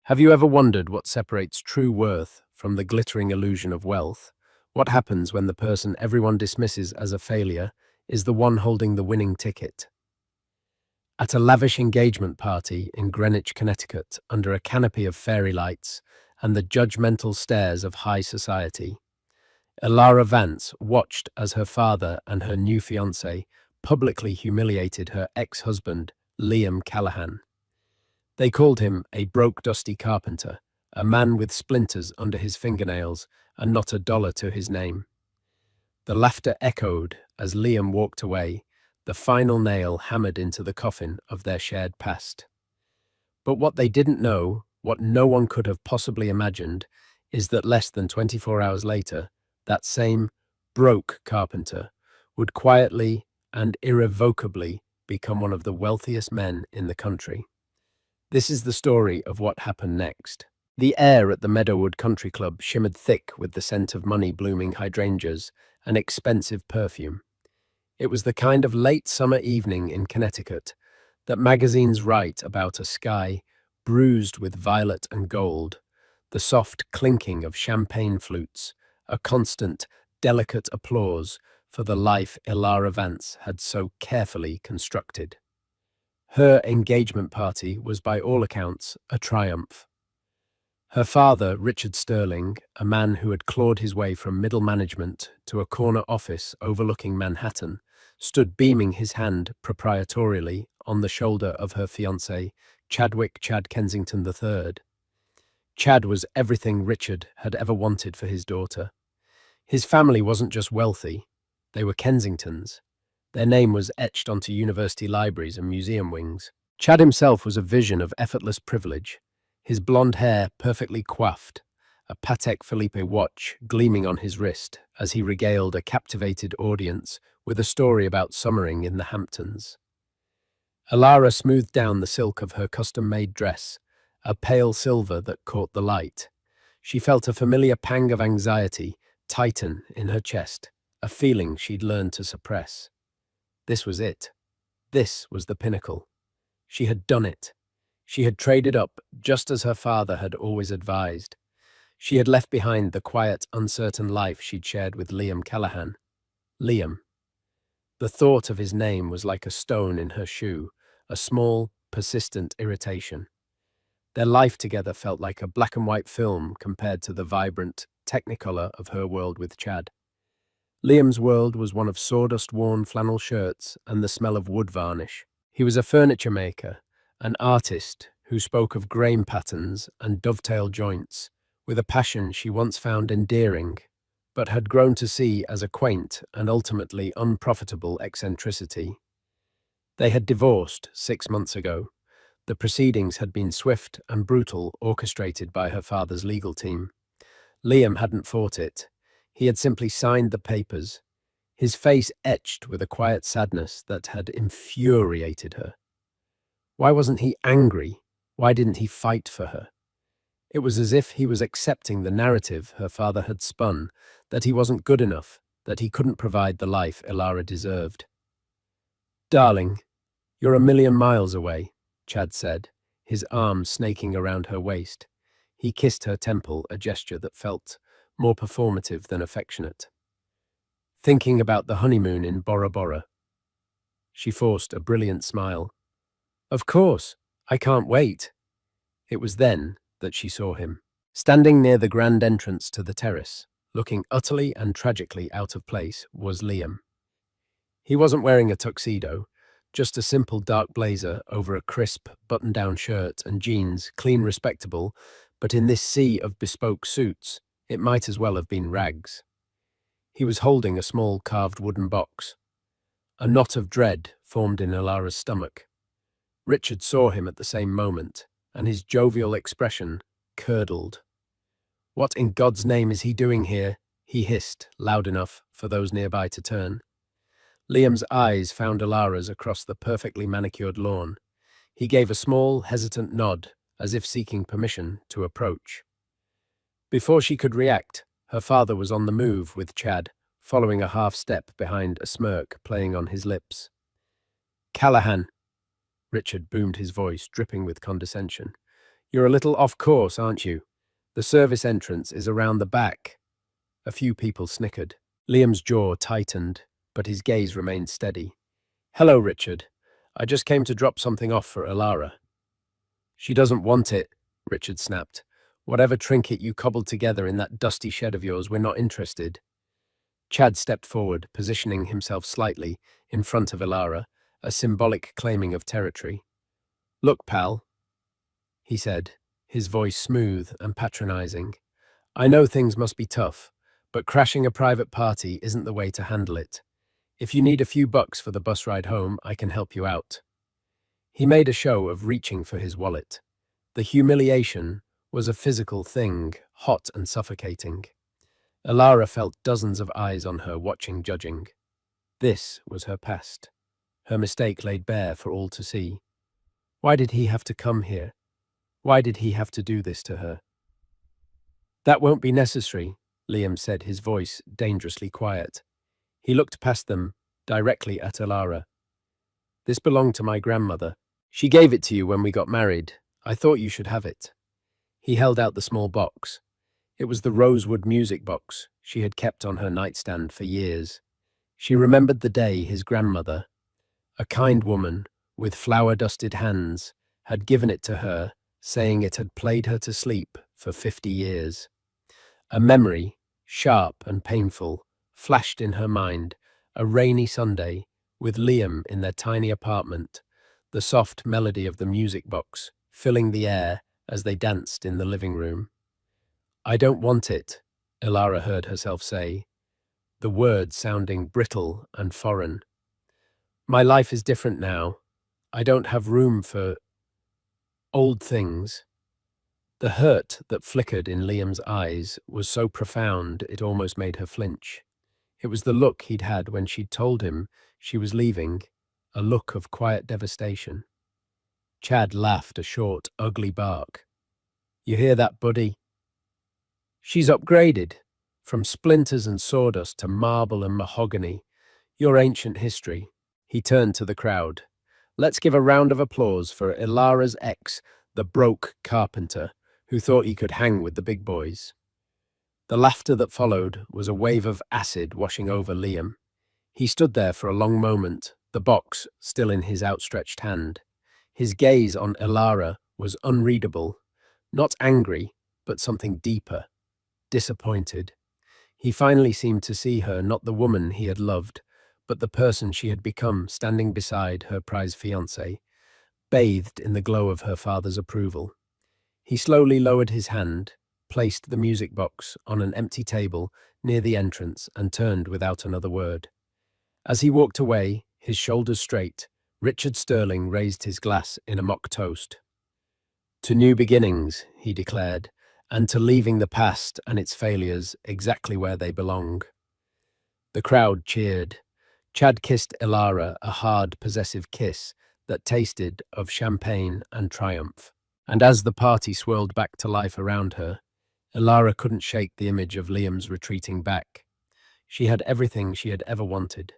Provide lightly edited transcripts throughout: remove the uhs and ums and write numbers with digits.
Have you ever wondered what separates true worth from the glittering illusion of wealth? What happens when the person everyone dismisses as a failure is the one holding the winning ticket? At a lavish engagement party in Greenwich, Connecticut, under a canopy of fairy lights and the judgmental stares of high society, Elara Vance watched as her father and her new fiancé publicly humiliated her ex-husband, Liam Callahan. They called him a broke, dusty carpenter, a man with splinters under his fingernails and not a dollar to his name. The laughter echoed as Liam walked away, the final nail hammered into the coffin of their shared past. But what they didn't know, what no one could have possibly imagined, is that less than 24 hours later, that same broke carpenter would quietly and irrevocably become one of the wealthiest men in the country. This is the story of what happened next. The air at the Meadowood Country Club shimmered thick with the scent of money-blooming hydrangeas and expensive perfume. It was the kind of late summer evening in Connecticut that magazines write about: a sky bruised with violet and gold, the soft clinking of champagne flutes, a constant, delicate applause for the life Elara Vance had so carefully constructed. Her engagement party was by all accounts a triumph. Her father, Richard Sterling, a man who had clawed his way from middle management to a corner office overlooking Manhattan, stood beaming his hand proprietorially on the shoulder of her fiancé, Chadwick Chad Kensington III. Chad was everything Richard had ever wanted for his daughter. His family wasn't just wealthy, they were Kensingtons. Their name was etched onto university libraries and museum wings. Chad himself was a vision of effortless privilege, his blonde hair perfectly coiffed, a Patek Philippe watch gleaming on his wrist as he regaled a captivated audience with a story about summering in the Hamptons. Elara smoothed down the silk of her custom-made dress, a pale silver that caught the light. She felt a familiar pang of anxiety tighten in her chest, a feeling she'd learned to suppress. This was it. This was the pinnacle. She had done it. She had traded up just as her father had always advised. She had left behind the quiet, uncertain life she'd shared with Liam Callahan. Liam. The thought of his name was like a stone in her shoe, a small, persistent irritation. Their life together felt like a black and white film compared to the vibrant technicolor of her world with Chad. Liam's world was one of sawdust-worn flannel shirts and the smell of wood varnish. He was a furniture maker, an artist who spoke of grain patterns and dovetail joints with a passion she once found endearing, but had grown to see as a quaint and ultimately unprofitable eccentricity. They had divorced 6 months ago. The proceedings had been swift and brutal, orchestrated by her father's legal team. Liam hadn't fought it. He had simply signed the papers, his face etched with a quiet sadness that had infuriated her. Why wasn't he angry? Why didn't he fight for her? It was as if he was accepting the narrative her father had spun, that he wasn't good enough, that he couldn't provide the life Elara deserved. "Darling, you're a million miles away," Chad said, his arm snaking around her waist. He kissed her temple, a gesture that felt more performative than affectionate. "Thinking about the honeymoon in Bora Bora." She forced a brilliant smile. "Of course, I can't wait." It was then that she saw him, standing near the grand entrance to the terrace, looking utterly and tragically out of place, was Liam. He wasn't wearing a tuxedo, just a simple dark blazer over a crisp button-down shirt and jeans, clean, respectable, but in this sea of bespoke suits, it might as well have been rags. He was holding a small carved wooden box. A knot of dread formed in Elara's stomach. Richard saw him at the same moment, and his jovial expression curdled. "What in God's name is he doing here?" he hissed, loud enough for those nearby to turn. Liam's eyes found Elara's across the perfectly manicured lawn. He gave a small, hesitant nod, as if seeking permission to approach. Before she could react, her father was on the move with Chad, following a half-step behind, a smirk playing on his lips. "Callahan," Richard boomed his voice, dripping with condescension. You're a little off course, aren't you? The service entrance is around the back. A few people snickered. Liam's jaw tightened, but his gaze remained steady. Hello, Richard. I just came to drop something off for Ilara. She doesn't want it, Richard snapped. Whatever trinket you cobbled together in that dusty shed of yours, we're not interested. Chad stepped forward, positioning himself slightly in front of Ilara, a symbolic claiming of territory. Look, pal, he said, his voice smooth and patronizing. I know things must be tough, but crashing a private party isn't the way to handle it. If you need a few bucks for the bus ride home, I can help you out. He made a show of reaching for his wallet. The humiliation was a physical thing, hot and suffocating. Ilara felt dozens of eyes on her watching, judging. This was her past. Her mistake laid bare for all to see. Why did he have to come here? Why did he have to do this to her? That won't be necessary, Liam said, his voice dangerously quiet. He looked past them, directly at Ilara. This belonged to my grandmother. She gave it to you when we got married. I thought you should have it. He held out the small box. It was the rosewood music box she had kept on her nightstand for years. She remembered the day his grandmother, a kind woman with flower-dusted hands, had given it to her, saying it had played her to sleep for 50 years. A memory, sharp and painful, flashed in her mind, a rainy Sunday, with Liam in their tiny apartment, the soft melody of the music box filling the air as they danced in the living room. I don't want it, Ilara heard herself say, the words sounding brittle and foreign. My life is different now. I don't have room for old things. The hurt that flickered in Liam's eyes was so profound it almost made her flinch. It was the look he'd had when she'd told him she was leaving, a look of quiet devastation. Chad laughed a short, ugly bark. You hear that, buddy? She's upgraded, from splinters and sawdust to marble and mahogany. Your ancient history. He turned to the crowd. Let's give a round of applause for Ilara's ex, the broke carpenter, who thought he could hang with the big boys. The laughter that followed was a wave of acid washing over Liam. He stood there for a long moment, the box still in his outstretched hand. His gaze on Ilara was unreadable, not angry, but something deeper, disappointed. He finally seemed to see her not the woman he had loved, but the person she had become standing beside her prize fiancé, bathed in the glow of her father's approval. He slowly lowered his hand, placed the music box on an empty table near the entrance, and turned without another word. As he walked away, his shoulders straight, Richard Sterling raised his glass in a mock toast. To new beginnings, he declared, and to leaving the past and its failures exactly where they belong. The crowd cheered. Chad kissed Ilara a hard, possessive kiss that tasted of champagne and triumph. And as the party swirled back to life around her, Ilara couldn't shake the image of Liam's retreating back. She had everything she had ever wanted.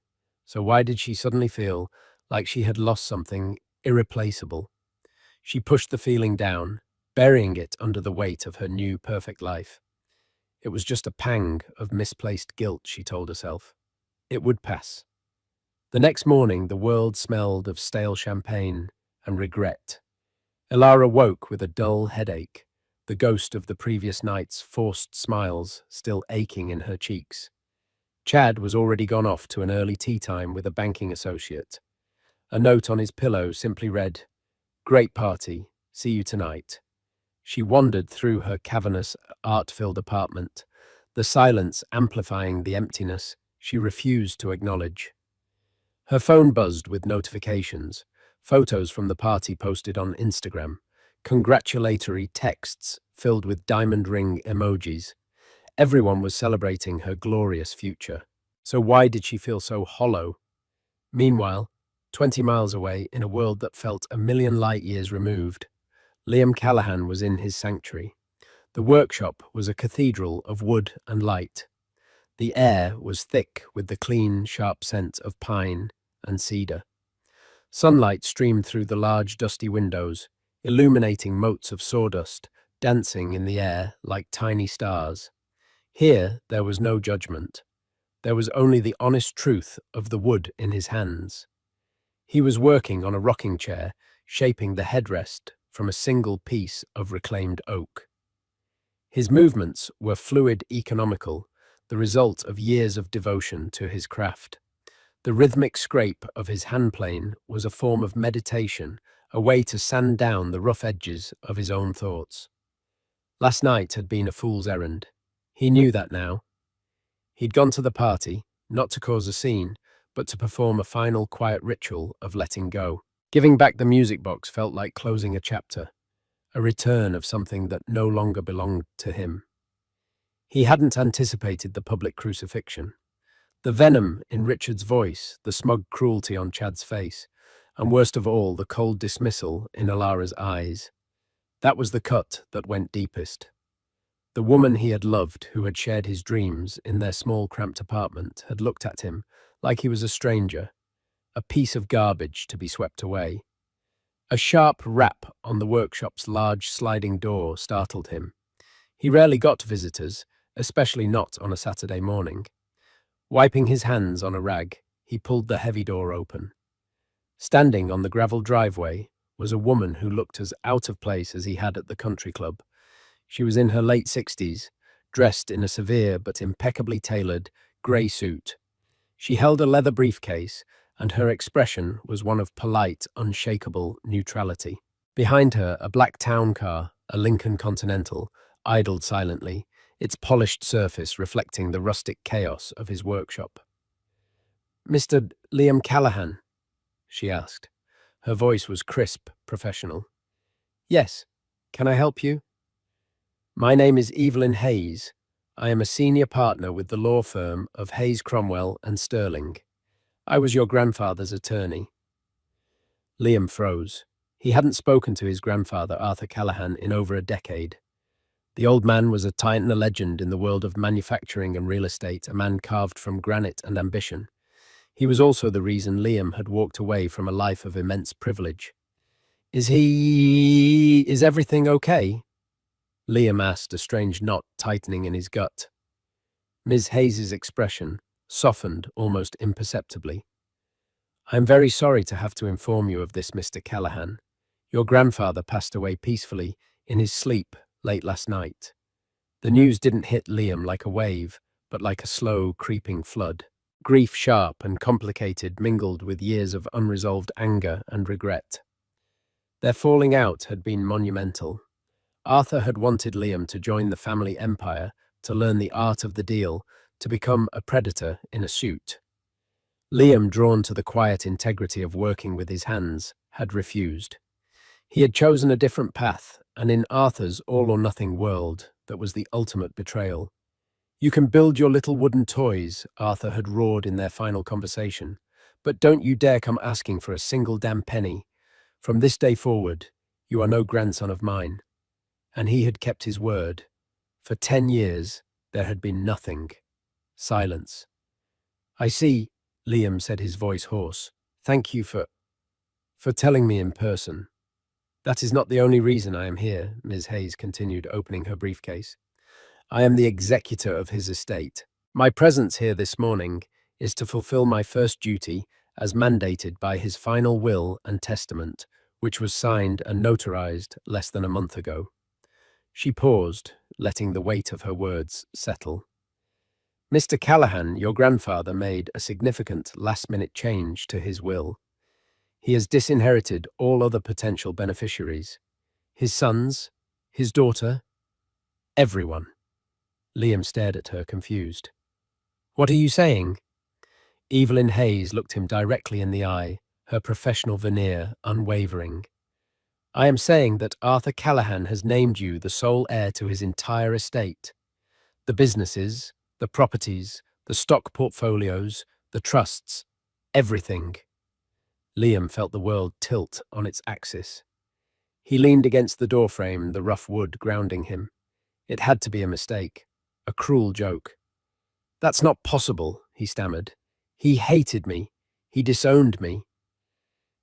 So why did she suddenly feel like she had lost something irreplaceable? She pushed the feeling down, burying it under the weight of her new perfect life. It was just a pang of misplaced guilt, she told herself. It would pass. The next morning, the world smelled of stale champagne and regret. Ilara woke with a dull headache, the ghost of the previous night's forced smiles still aching in her cheeks. Chad was already gone off to an early tea time with a banking associate. A note on his pillow simply read, "Great party, see you tonight." She wandered through her cavernous, art-filled apartment, the silence amplifying the emptiness she refused to acknowledge. Her phone buzzed with notifications, photos from the party posted on Instagram, congratulatory texts filled with diamond ring emojis. Everyone was celebrating her glorious future. So why did she feel so hollow? Meanwhile, 20 miles away, in a world that felt a million light years removed, Liam Callahan was in his sanctuary. The workshop was a cathedral of wood and light. The air was thick with the clean, sharp scent of pine and cedar. Sunlight streamed through the large, dusty windows, illuminating motes of sawdust dancing in the air like tiny stars. Here there was no judgment. There was only the honest truth of the wood in his hands. He was working on a rocking chair, shaping the headrest from a single piece of reclaimed oak. His movements were fluid, economical, the result of years of devotion to his craft. The rhythmic scrape of his handplane was a form of meditation, a way to sand down the rough edges of his own thoughts. Last night had been a fool's errand. He knew that now. He'd gone to the party, not to cause a scene, but to perform a final quiet ritual of letting go. Giving back the music box felt like closing a chapter, a return of something that no longer belonged to him. He hadn't anticipated the public crucifixion. The venom in Richard's voice, the smug cruelty on Chad's face, and worst of all, the cold dismissal in Alara's eyes. That was the cut that went deepest. The woman he had loved, who had shared his dreams in their small, cramped apartment, had looked at him like he was a stranger, a piece of garbage to be swept away. A sharp rap on the workshop's large sliding door startled him. He rarely got visitors, especially not on a Saturday morning. Wiping his hands on a rag, he pulled the heavy door open. Standing on the gravel driveway was a woman who looked as out of place as he had at the country club. She was in her late 60s, dressed in a severe but impeccably tailored grey suit. She held a leather briefcase, and her expression was one of polite, unshakable neutrality. Behind her, a black town car, a Lincoln Continental, idled silently, its polished surface reflecting the rustic chaos of his workshop. "Mr. Liam Callahan?" she asked. Her voice was crisp, professional. "Yes. Can I help you?" "My name is Evelyn Hayes. I am a senior partner with the law firm of Hayes Cromwell and Sterling. I was your grandfather's attorney." Liam froze. He hadn't spoken to his grandfather, Arthur Callahan, in over a decade. The old man was a titan, a legend in the world of manufacturing and real estate, a man carved from granite and ambition. He was also the reason Liam had walked away from a life of immense privilege. Is everything okay?" Liam asked, a strange knot tightening in his gut. Ms. Hayes's expression softened almost imperceptibly. "I am very sorry to have to inform you of this, Mr. Callahan. Your grandfather passed away peacefully in his sleep late last night." The news didn't hit Liam like a wave, but like a slow, creeping flood. Grief, sharp and complicated, mingled with years of unresolved anger and regret. Their falling out had been monumental. Arthur had wanted Liam to join the family empire, to learn the art of the deal, to become a predator in a suit. Liam, drawn to the quiet integrity of working with his hands, had refused. He had chosen a different path, and in Arthur's all-or-nothing world, that was the ultimate betrayal. "You can build your little wooden toys," Arthur had roared in their final conversation, "but don't you dare come asking for a single damn penny. From this day forward, you are no grandson of mine." And he had kept his word. For 10 years, there had been nothing. Silence. "I see," Liam said, his voice hoarse. "Thank you for telling me in person." "That is not the only reason I am here," Ms. Hayes continued, opening her briefcase. "I am the executor of his estate. My presence here this morning is to fulfill my first duty as mandated by his final will and testament, which was signed and notarized less than a month ago." She paused, letting the weight of her words settle. "Mr. Callahan, your grandfather made a significant last-minute change to his will. He has disinherited all other potential beneficiaries. His sons, his daughter, everyone." Liam stared at her, confused. "What are you saying?" Evelyn Hayes looked him directly in the eye, her professional veneer unwavering. "I am saying that Arthur Callahan has named you the sole heir to his entire estate. The businesses, the properties, the stock portfolios, the trusts, everything." Liam felt the world tilt on its axis. He leaned against the doorframe, the rough wood grounding him. It had to be a mistake, a cruel joke. "That's not possible," he stammered. "He hated me. He disowned me."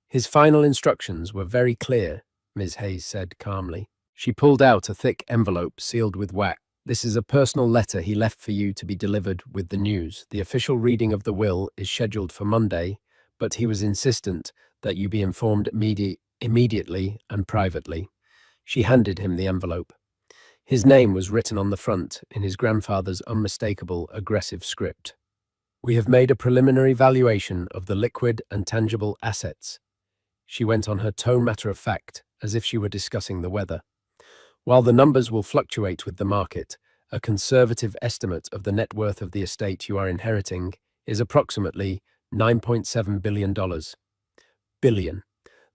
His final instructions were very clear. Ms. Hayes said calmly. She pulled out a thick envelope sealed with wax. This is a personal letter he left for you to be delivered with the news. The official reading of the will is scheduled for Monday, but he was insistent that you be informed immediately and privately. She handed him the envelope. His name was written on the front in his grandfather's unmistakable, aggressive script. We have made a preliminary valuation of the liquid and tangible assets. She went on, her tone matter of fact, as if she were discussing the weather. While the numbers will fluctuate with the market, a conservative estimate of the net worth of the estate you are inheriting is approximately $9.7 billion. Billion.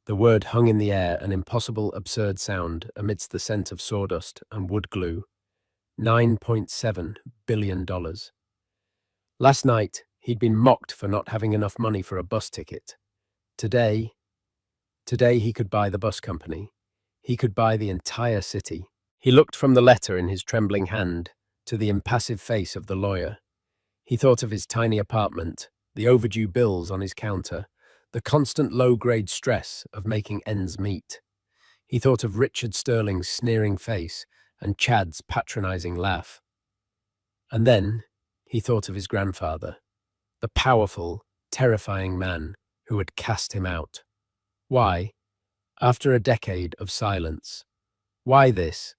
The word hung in the air, an impossible, absurd sound amidst the scent of sawdust and wood glue. $9.7 billion. Last night, he'd been mocked for not having enough money for a bus ticket. Today he could buy the bus company. He could buy the entire city. He looked from the letter in his trembling hand to the impassive face of the lawyer. He thought of his tiny apartment, the overdue bills on his counter, the constant low-grade stress of making ends meet. He thought of Richard Sterling's sneering face and Chad's patronizing laugh. And then he thought of his grandfather, the powerful, terrifying man who had cast him out. Why? After a decade of silence. Why this?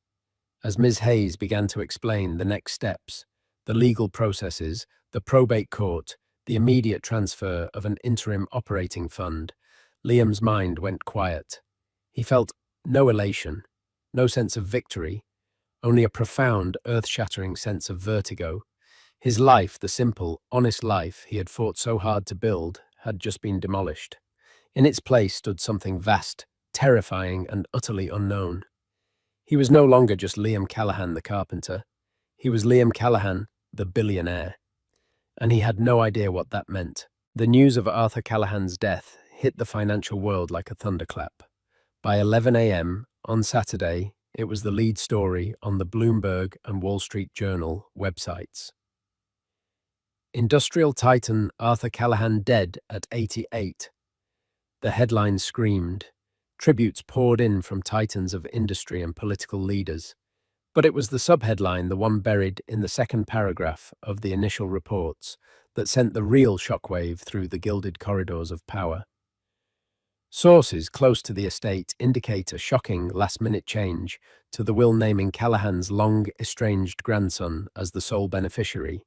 As Ms. Hayes began to explain the next steps, the legal processes, the probate court, the immediate transfer of an interim operating fund, Liam's mind went quiet. He felt no elation, no sense of victory, only a profound, earth-shattering sense of vertigo. His life, the simple, honest life he had fought so hard to build, had just been demolished. In its place stood something vast, terrifying, and utterly unknown. He was no longer just Liam Callahan the carpenter. He was Liam Callahan, the billionaire. And he had no idea what that meant. The news of Arthur Callahan's death hit the financial world like a thunderclap. By 11 a.m. on Saturday, it was the lead story on the Bloomberg and Wall Street Journal websites. Industrial titan Arthur Callahan dead at 88. The headline screamed. Tributes poured in from titans of industry and political leaders. But it was the subheadline, the one buried in the second paragraph of the initial reports, that sent the real shockwave through the gilded corridors of power. Sources close to the estate indicate a shocking last-minute change to the will naming Callahan's long-estranged grandson as the sole beneficiary.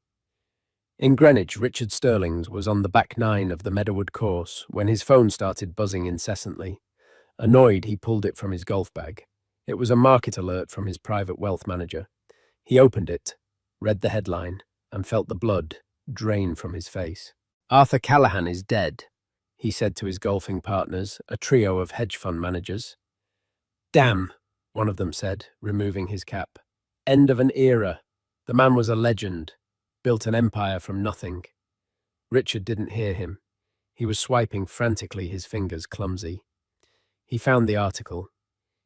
In Greenwich, Richard Sterling's was on the back nine of the Meadowood course when his phone started buzzing incessantly. Annoyed, he pulled it from his golf bag. It was a market alert from his private wealth manager. He opened it, read the headline, and felt the blood drain from his face. Arthur Callahan is dead, he said to his golfing partners, a trio of hedge fund managers. Damn, one of them said, removing his cap. End of an era. The man was a legend. Built an empire from nothing. Richard didn't hear him. He was swiping frantically, his fingers clumsy. He found the article.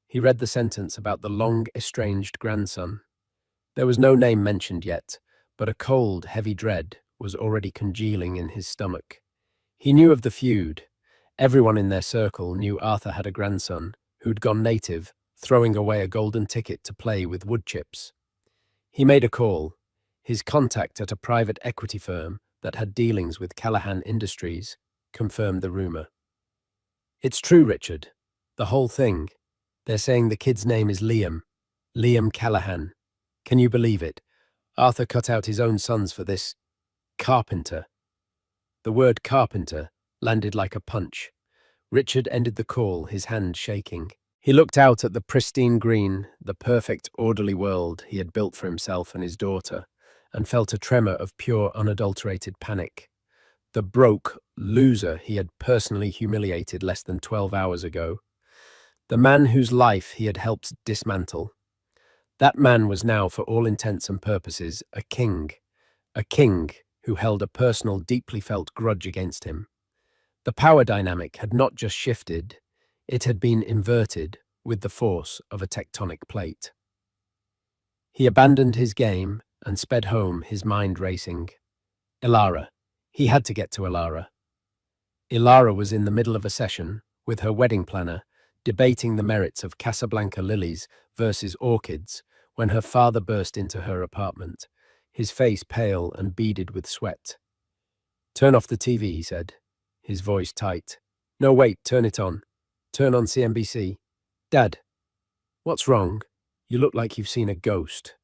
He read the sentence about the long-estranged grandson. There was no name mentioned yet, but a cold, heavy dread was already congealing in his stomach. He knew of the feud. Everyone in their circle knew Arthur had a grandson who'd gone native, throwing away a golden ticket to play with wood chips. He made a call. His contact at a private equity firm that had dealings with Callahan Industries confirmed the rumor. It's true, Richard. The whole thing. They're saying the kid's name is Liam. Liam Callahan. Can you believe it? Arthur cut out his own sons for this carpenter. The word carpenter landed like a punch. Richard ended the call, his hand shaking. He looked out at the pristine green, the perfect, orderly world he had built for himself and his daughter, and felt a tremor of pure, unadulterated panic. The broke loser he had personally humiliated less than 12 hours ago. The man whose life he had helped dismantle. That man was now, for all intents and purposes, a king who held a personal, deeply felt grudge against him. The power dynamic had not just shifted, it had been inverted with the force of a tectonic plate. He abandoned his game and sped home, his mind racing. Ilara. He had to get to Ilara. Ilara was in the middle of a session with her wedding planner, debating the merits of Casablanca lilies versus orchids when her father burst into her apartment, his face pale and beaded with sweat. "Turn off the TV," he said, his voice tight. "No, wait, turn it on. Turn on CNBC. Dad, what's wrong? You look like you've seen a ghost."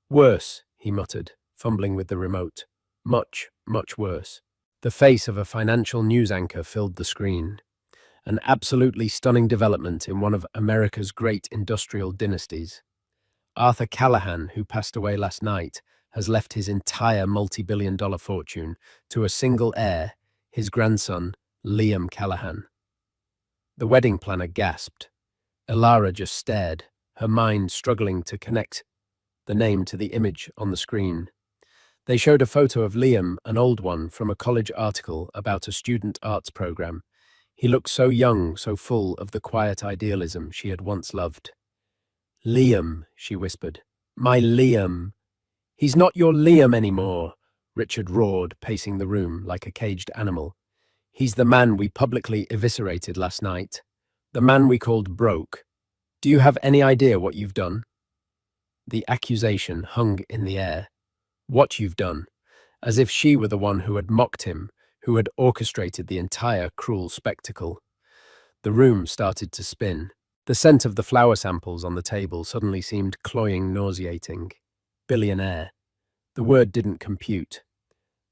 "Worse," he muttered, fumbling with the remote. "Much, much worse." The face of a financial news anchor filled the screen. An absolutely stunning development in one of America's great industrial dynasties. Arthur Callahan, who passed away last night, has left his entire multi-billion-dollar fortune to a single heir, his grandson, Liam Callahan. The wedding planner gasped. Elara just stared, her mind struggling to connect the name to the image on the screen. They showed a photo of Liam, an old one, from a college article about a student arts program. He looked so young, so full of the quiet idealism she had once loved. "Liam," she whispered. "My Liam." "He's not your Liam anymore," Richard roared, pacing the room like a caged animal. "He's the man we publicly eviscerated last night. The man we called broke. Do you have any idea what you've done?" The accusation hung in the air. What you've done, as if she were the one who had mocked him, who had orchestrated the entire cruel spectacle. The room started to spin. The scent of the flower samples on the table suddenly seemed cloying, nauseating. Billionaire. The word didn't compute.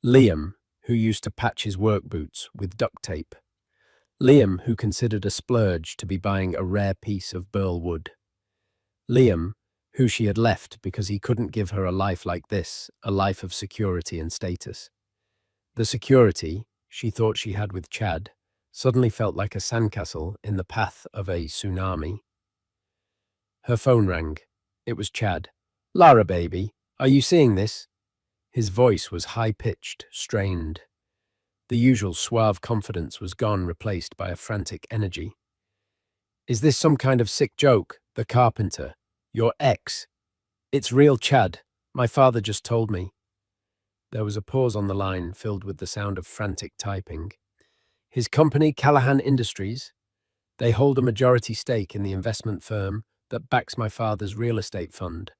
Liam, who used to patch his work boots with duct tape. Liam, who considered a splurge to be buying a rare piece of burl wood. Liam, who she had left because he couldn't give her a life like this, a life of security and status. The security she thought she had with Chad suddenly felt like a sandcastle in the path of a tsunami. Her phone rang. It was Chad. "Lara, baby, are you seeing this?" His voice was high-pitched, strained. The usual suave confidence was gone, replaced by a frantic energy. "Is this some kind of sick joke? The carpenter. Your ex. It's real, Chad. My father just told me." There was a pause on the line, filled with the sound of frantic typing. "His company, Callahan Industries. They hold a majority stake in the investment firm that backs my father's real estate fund.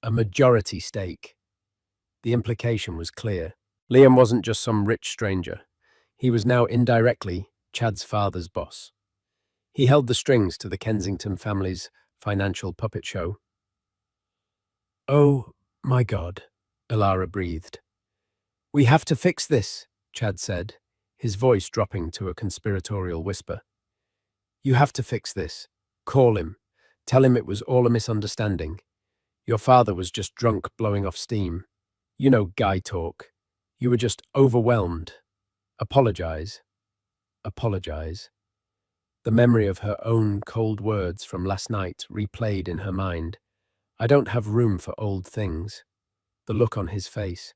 A majority stake." The implication was clear. Liam wasn't just some rich stranger. He was now indirectly Chad's father's boss. He held the strings to the Kensington family's financial puppet show. "Oh, my God," Elara breathed. "We have to fix this," Chad said, his voice dropping to a conspiratorial whisper. "You have to fix this. Call him. Tell him it was all a misunderstanding. Your father was just drunk, blowing off steam. You know guy talk. You were just overwhelmed. Apologize. Apologize." The memory of her own cold words from last night replayed in her mind. "I don't have room for old things." The look on his face.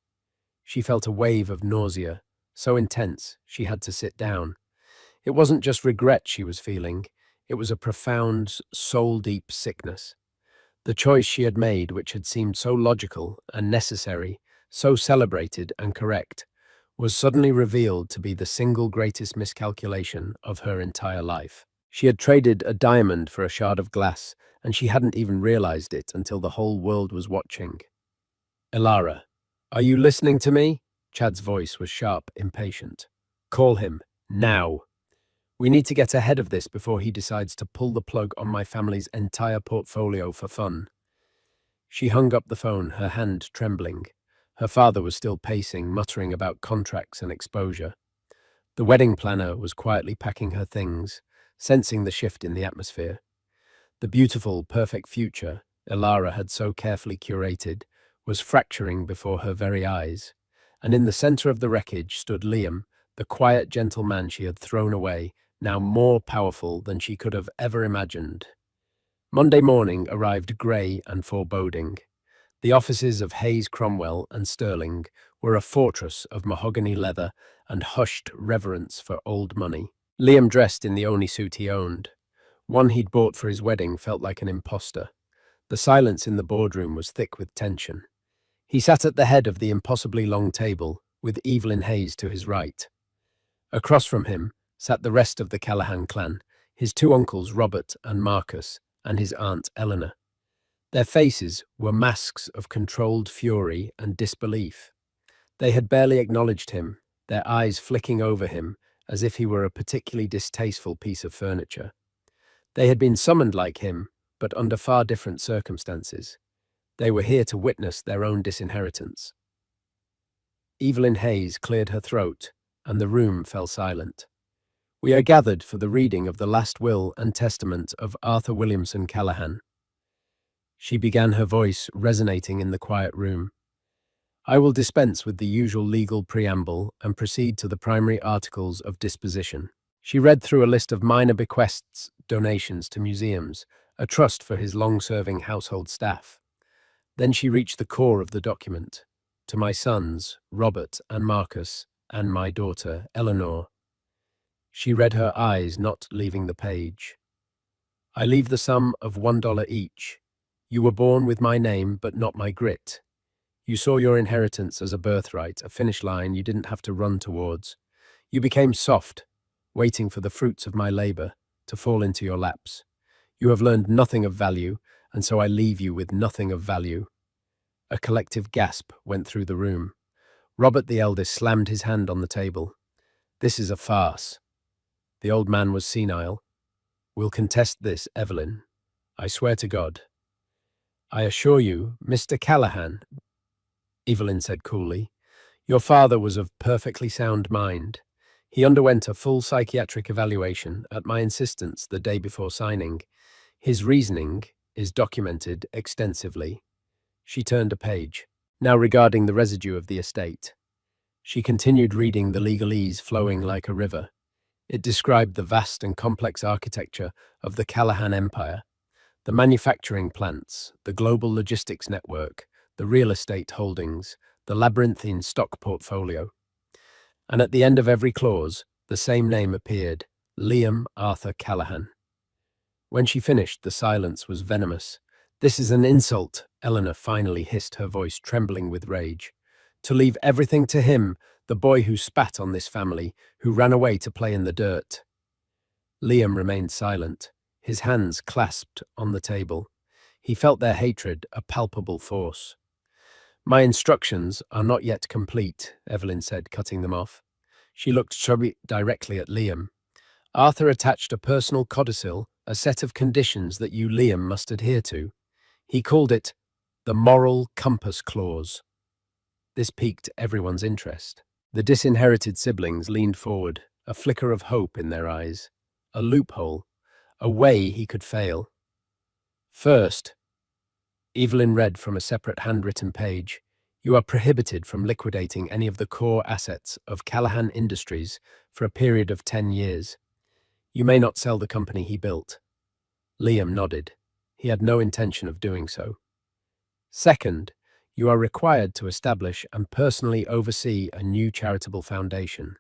She felt a wave of nausea, so intense she had to sit down. It wasn't just regret she was feeling, it was a profound, soul-deep sickness. The choice she had made, which had seemed so logical and necessary, so celebrated and correct, was suddenly revealed to be the single greatest miscalculation of her entire life. She had traded a diamond for a shard of glass, and she hadn't even realized it until the whole world was watching. "Elara, are you listening to me?" Chad's voice was sharp, impatient. "Call him, now. We need to get ahead of this before he decides to pull the plug on my family's entire portfolio for fun." She hung up the phone, her hand trembling. Her father was still pacing, muttering about contracts and exposure. The wedding planner was quietly packing her things, sensing the shift in the atmosphere. The beautiful, perfect future Elara had so carefully curated was fracturing before her very eyes, and in the center of the wreckage stood Liam, the quiet, gentle man she had thrown away, now more powerful than she could have ever imagined. Monday morning arrived grey and foreboding. The offices of Hayes Cromwell and Sterling were a fortress of mahogany leather and hushed reverence for old money. Liam, dressed in the only suit he owned, one he'd bought for his wedding, felt like an imposter. The silence in the boardroom was thick with tension. He sat at the head of the impossibly long table, with Evelyn Hayes to his right. Across from him sat the rest of the Callahan clan, his two uncles Robert and Marcus, and his aunt Eleanor. Their faces were masks of controlled fury and disbelief. They had barely acknowledged him, their eyes flicking over him as if he were a particularly distasteful piece of furniture. They had been summoned like him, but under far different circumstances. They were here to witness their own disinheritance. Evelyn Hayes cleared her throat, and the room fell silent. "We are gathered for the reading of the last will and testament of Arthur Williamson Callahan." She began, her voice resonating in the quiet room. "I will dispense with the usual legal preamble and proceed to the primary articles of disposition." She read through a list of minor bequests, donations to museums, a trust for his long-serving household staff. Then she reached the core of the document. "To my sons, Robert and Marcus, and my daughter, Eleanor." She read, her eyes not leaving the page. "I leave the sum of $1 each. You were born with my name, but not my grit. You saw your inheritance as a birthright, a finish line you didn't have to run towards. You became soft, waiting for the fruits of my labor to fall into your laps. You have learned nothing of value, and so I leave you with nothing of value." A collective gasp went through the room. Robert the eldest slammed his hand on the table. "This is a farce." The old man was senile. "We'll contest this, Evelyn. I swear to God." "I assure you, Mr. Callahan," Evelyn said coolly, "your father was of perfectly sound mind. He underwent a full psychiatric evaluation at my insistence the day before signing. His reasoning is documented extensively." She turned a page. "Now regarding the residue of the estate." She continued reading, the legalese flowing like a river. It described the vast and complex architecture of the Callahan Empire, the manufacturing plants, the global logistics network, the real estate holdings, the labyrinthine stock portfolio. And at the end of every clause, the same name appeared: Liam Arthur Callahan. When she finished, the silence was venomous. "This is an insult," Eleanor finally hissed, her voice trembling with rage. "To leave everything to him, the boy who spat on this family, who ran away to play in the dirt." Liam remained silent, his hands clasped on the table. He felt their hatred a palpable force. "My instructions are not yet complete," Evelyn said, cutting them off. She looked directly at Liam. "Arthur attached a personal codicil, a set of conditions that you, Liam, must adhere to. He called it the Moral Compass Clause." This piqued everyone's interest. The disinherited siblings leaned forward, a flicker of hope in their eyes. A loophole, a way he could fail. "First," Evelyn read from a separate handwritten page, "you are prohibited from liquidating any of the core assets of Callahan Industries for a period of 10 years. You may not sell the company he built." Liam nodded. He had no intention of doing so. "Second, you are required to establish and personally oversee a new charitable foundation.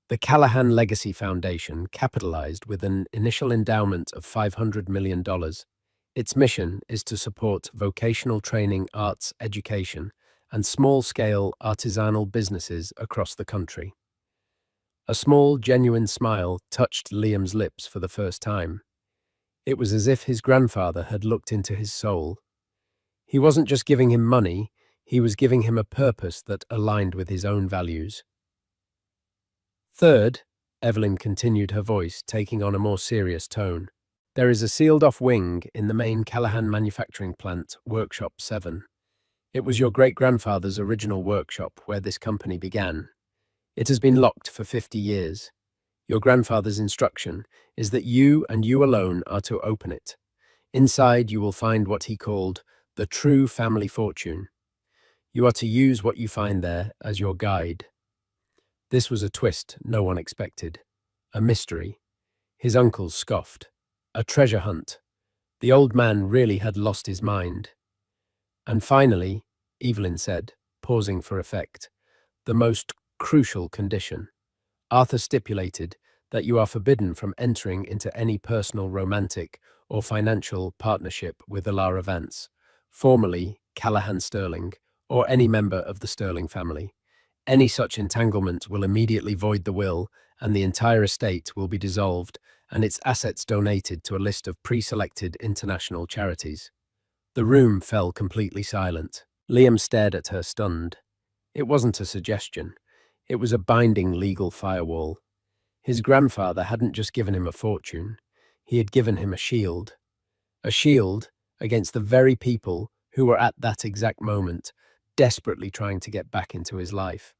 The Callahan Legacy Foundation capitalized with an initial endowment of $500 million. Its mission is to support vocational training, arts education, and small-scale artisanal businesses across the country." A small, genuine smile touched Liam's lips for the first time. It was as if his grandfather had looked into his soul. He wasn't just giving him money, he was giving him a purpose that aligned with his own values. "Third," Evelyn continued, her voice taking on a more serious tone, "there is a sealed-off wing in the main Callahan manufacturing plant, Workshop 7. It was your great-grandfather's original workshop where this company began. It has been locked for 50 years. Your grandfather's instruction is that you and you alone are to open it. Inside you will find what he called the true family fortune. You are to use what you find there as your guide." This was a twist no one expected. A mystery. His uncles scoffed. A treasure hunt. The old man really had lost his mind. "And finally," Evelyn said, pausing for effect, "the most crucial condition. Arthur stipulated that you are forbidden from entering into any personal, romantic, or financial partnership with Alara Vance, formerly Callahan Sterling, or any member of the Sterling family. Any such entanglement will immediately void the will, and the entire estate will be dissolved, and its assets donated to a list of pre-selected international charities. The room fell completely silent. Liam stared at her, stunned. It wasn't a suggestion. It was a binding legal firewall. His grandfather hadn't just given him a fortune. He had given him a shield. A shield against the very people who were at that exact moment desperately trying to get back into his life.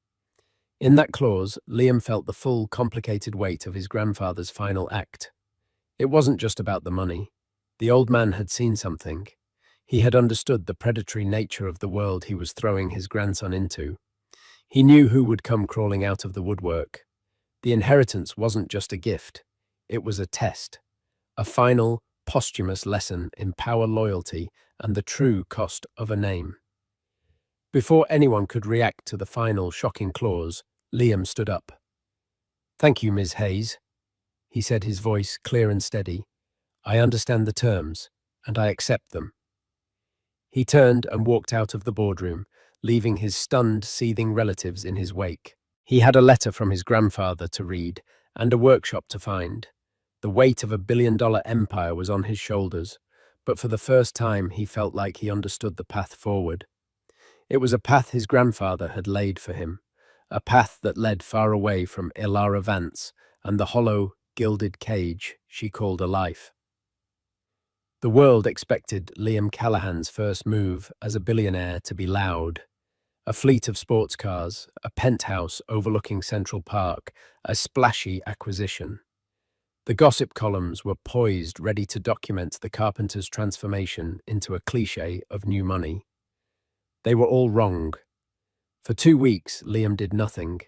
In that clause, Liam felt the full, complicated weight of his grandfather's final act. It wasn't just about the money. The old man had seen something. He had understood the predatory nature of the world he was throwing his grandson into. He knew who would come crawling out of the woodwork. The inheritance wasn't just a gift. It was a test. A final, posthumous lesson in power, loyalty, and the true cost of a name. Before anyone could react to the final, shocking clause, Liam stood up. "Thank you, Ms. Hayes," he said, his voice clear and steady. "I understand the terms, and I accept them." He turned and walked out of the boardroom, leaving his stunned, seething relatives in his wake. He had a letter from his grandfather to read and a workshop to find. The weight of $1 billion empire was on his shoulders, but for the first time he felt like he understood the path forward. It was a path his grandfather had laid for him, a path that led far away from Ilara Vance and the hollow, gilded cage she called a life. The world expected Liam Callahan's first move as a billionaire to be loud. A fleet of sports cars, a penthouse overlooking Central Park, a splashy acquisition. The gossip columns were poised, ready to document the carpenter's transformation into a cliché of new money. They were all wrong. For 2 weeks, Liam did nothing.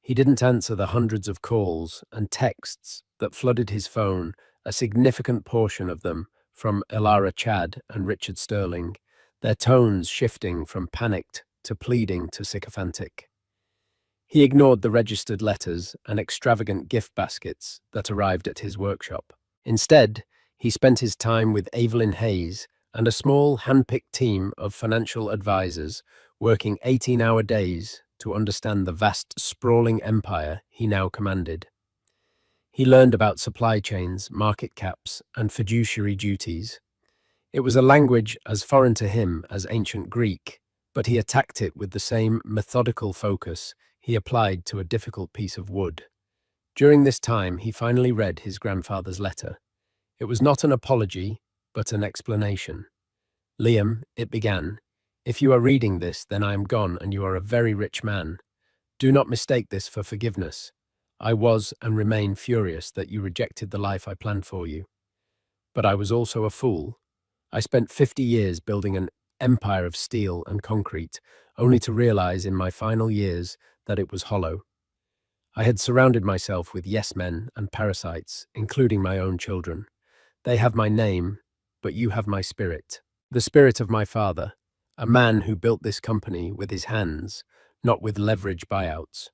He didn't answer the hundreds of calls and texts that flooded his phone, a significant portion of them from Ilara Chad and Richard Sterling, their tones shifting from panicked to pleading to sycophantic. He ignored the registered letters and extravagant gift baskets that arrived at his workshop. Instead, he spent his time with Evelyn Hayes and a small, hand-picked team of financial advisors working 18-hour days to understand the vast, sprawling empire he now commanded. He learned about supply chains, market caps, and fiduciary duties. It was a language as foreign to him as ancient Greek, but he attacked it with the same methodical focus he applied to a difficult piece of wood. During this time, he finally read his grandfather's letter. It was not an apology, but an explanation. "Liam," it began, "if you are reading this, then I am gone and you are a very rich man. Do not mistake this for forgiveness. I was and remain furious that you rejected the life I planned for you. But I was also a fool. I spent 50 years building an empire of steel and concrete, only to realize in my final years that it was hollow. I had surrounded myself with yes-men and parasites, including my own children. They have my name, but you have my spirit. The spirit of my father, a man who built this company with his hands, not with leverage buyouts.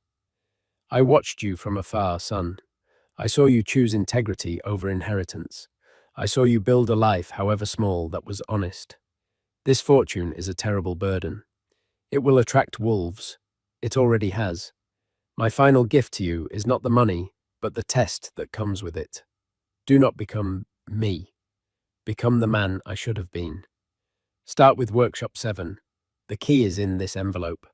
I watched you from afar, son. I saw you choose integrity over inheritance. I saw you build a life, however small, that was honest. This fortune is a terrible burden. It will attract wolves. It already has. My final gift to you is not the money, but the test that comes with it. Do not become me. Become the man I should have been. Start with Workshop 7. The key is in this envelope."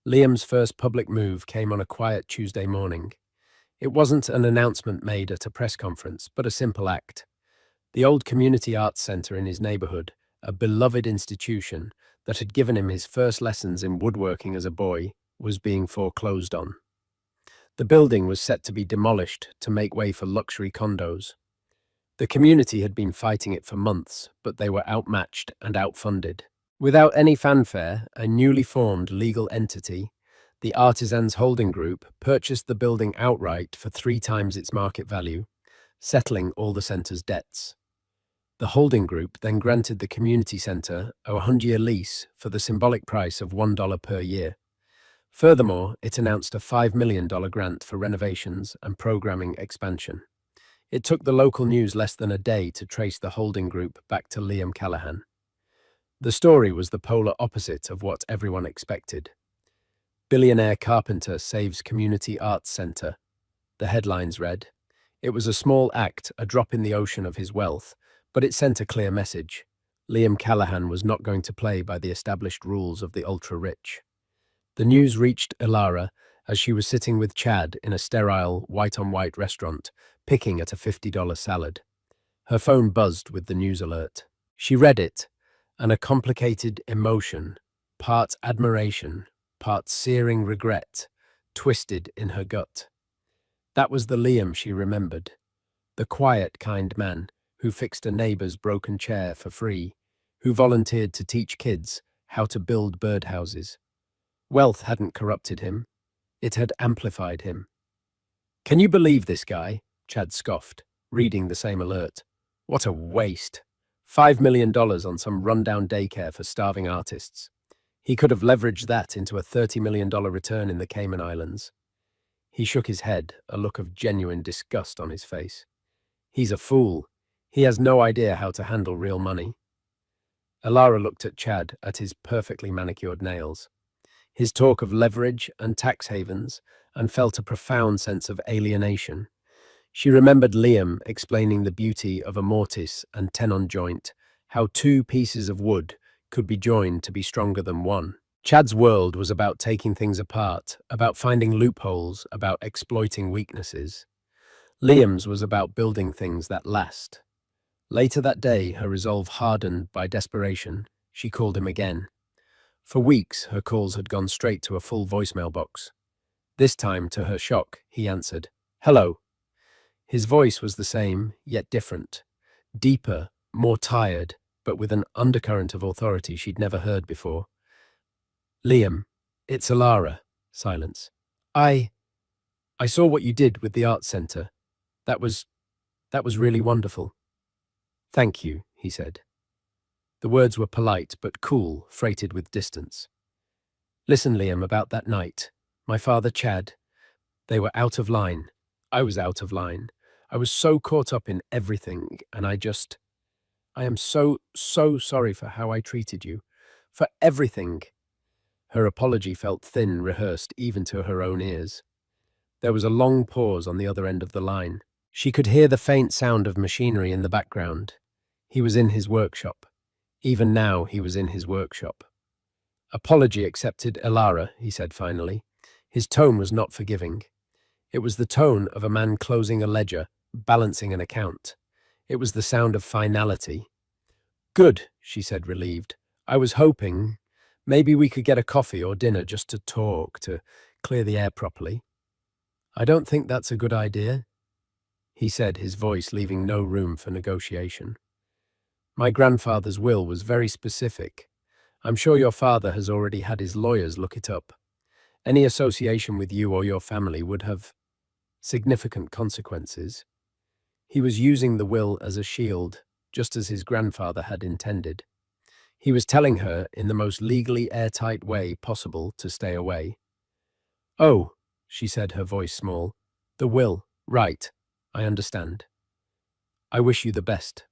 Liam's first public move came on a quiet Tuesday morning. It wasn't an announcement made at a press conference, but a simple act. The old community arts center in his neighborhood, a beloved institution that had given him his first lessons in woodworking as a boy, was being foreclosed on. The building was set to be demolished to make way for luxury condos. The community had been fighting it for months, but they were outmatched and outfunded. Without any fanfare, a newly formed legal entity, the Artisans Holding Group, purchased the building outright for 3 times its market value, settling all the center's debts. The holding group then granted the community center a 100-year lease for the symbolic price of $1 per year. Furthermore, it announced a $5 million grant for renovations and programming expansion. It took the local news less than a day to trace the holding group back to Liam Callahan. The story was the polar opposite of what everyone expected. "Billionaire carpenter saves community arts center," the headlines read. It was a small act, a drop in the ocean of his wealth, but it sent a clear message. Liam Callahan was not going to play by the established rules of the ultra-rich. The news reached Ilara as she was sitting with Chad in a sterile, white-on-white restaurant, picking at a $50 salad. Her phone buzzed with the news alert. She read it, and a complicated emotion, part admiration, part searing regret, twisted in her gut. That was the Liam she remembered, the quiet, kind man who fixed a neighbor's broken chair for free, who volunteered to teach kids how to build birdhouses. Wealth hadn't corrupted him, it had amplified him. "Can you believe this guy?" Chad scoffed, reading the same alert. "What a waste. $5 million on some rundown daycare for starving artists. He could have leveraged that into a $30 million return in the Cayman Islands." He shook his head, a look of genuine disgust on his face. "He's a fool. He has no idea how to handle real money." Ilara looked at Chad, at his perfectly manicured nails, his talk of leverage and tax havens, and felt a profound sense of alienation. She remembered Liam explaining the beauty of a mortise and tenon joint, how two pieces of wood could be joined to be stronger than one. Chad's world was about taking things apart, about finding loopholes, about exploiting weaknesses. Liam's was about building things that last. Later that day, her resolve hardened by desperation. She called him again. For weeks, her calls had gone straight to a full voicemail box. This time, to her shock, he answered. "Hello." His voice was the same, yet different. Deeper, more tired, but with an undercurrent of authority she'd never heard before. "Liam, it's Ilara." Silence. I saw what you did with the art center. That was really wonderful." "Thank you," he said. The words were polite but cool, freighted with distance. "Listen, Liam, about that night. My father, Chad, they were out of line. I was out of line. I was so caught up in everything, and I am so sorry for how I treated you. For everything." Her apology felt thin, rehearsed, even to her own ears. There was a long pause on the other end of the line. She could hear the faint sound of machinery in the background. He was in his workshop. Even now, he was in his workshop. "Apology accepted, Ilara," he said finally. His tone was not forgiving. It was the tone of a man closing a ledger, balancing an account. It was the sound of finality. "Good," she said, relieved. "I was hoping maybe we could get a coffee or dinner just to talk, to clear the air properly." "I don't think that's a good idea," he said, his voice leaving no room for negotiation. "My grandfather's will was very specific. I'm sure your father has already had his lawyers look it up. Any association with you or your family would have significant consequences." He was using the will as a shield, just as his grandfather had intended. He was telling her, in the most legally airtight way possible, to stay away. "Oh," she said, her voice small. "The will. Right. I understand. I wish you the best."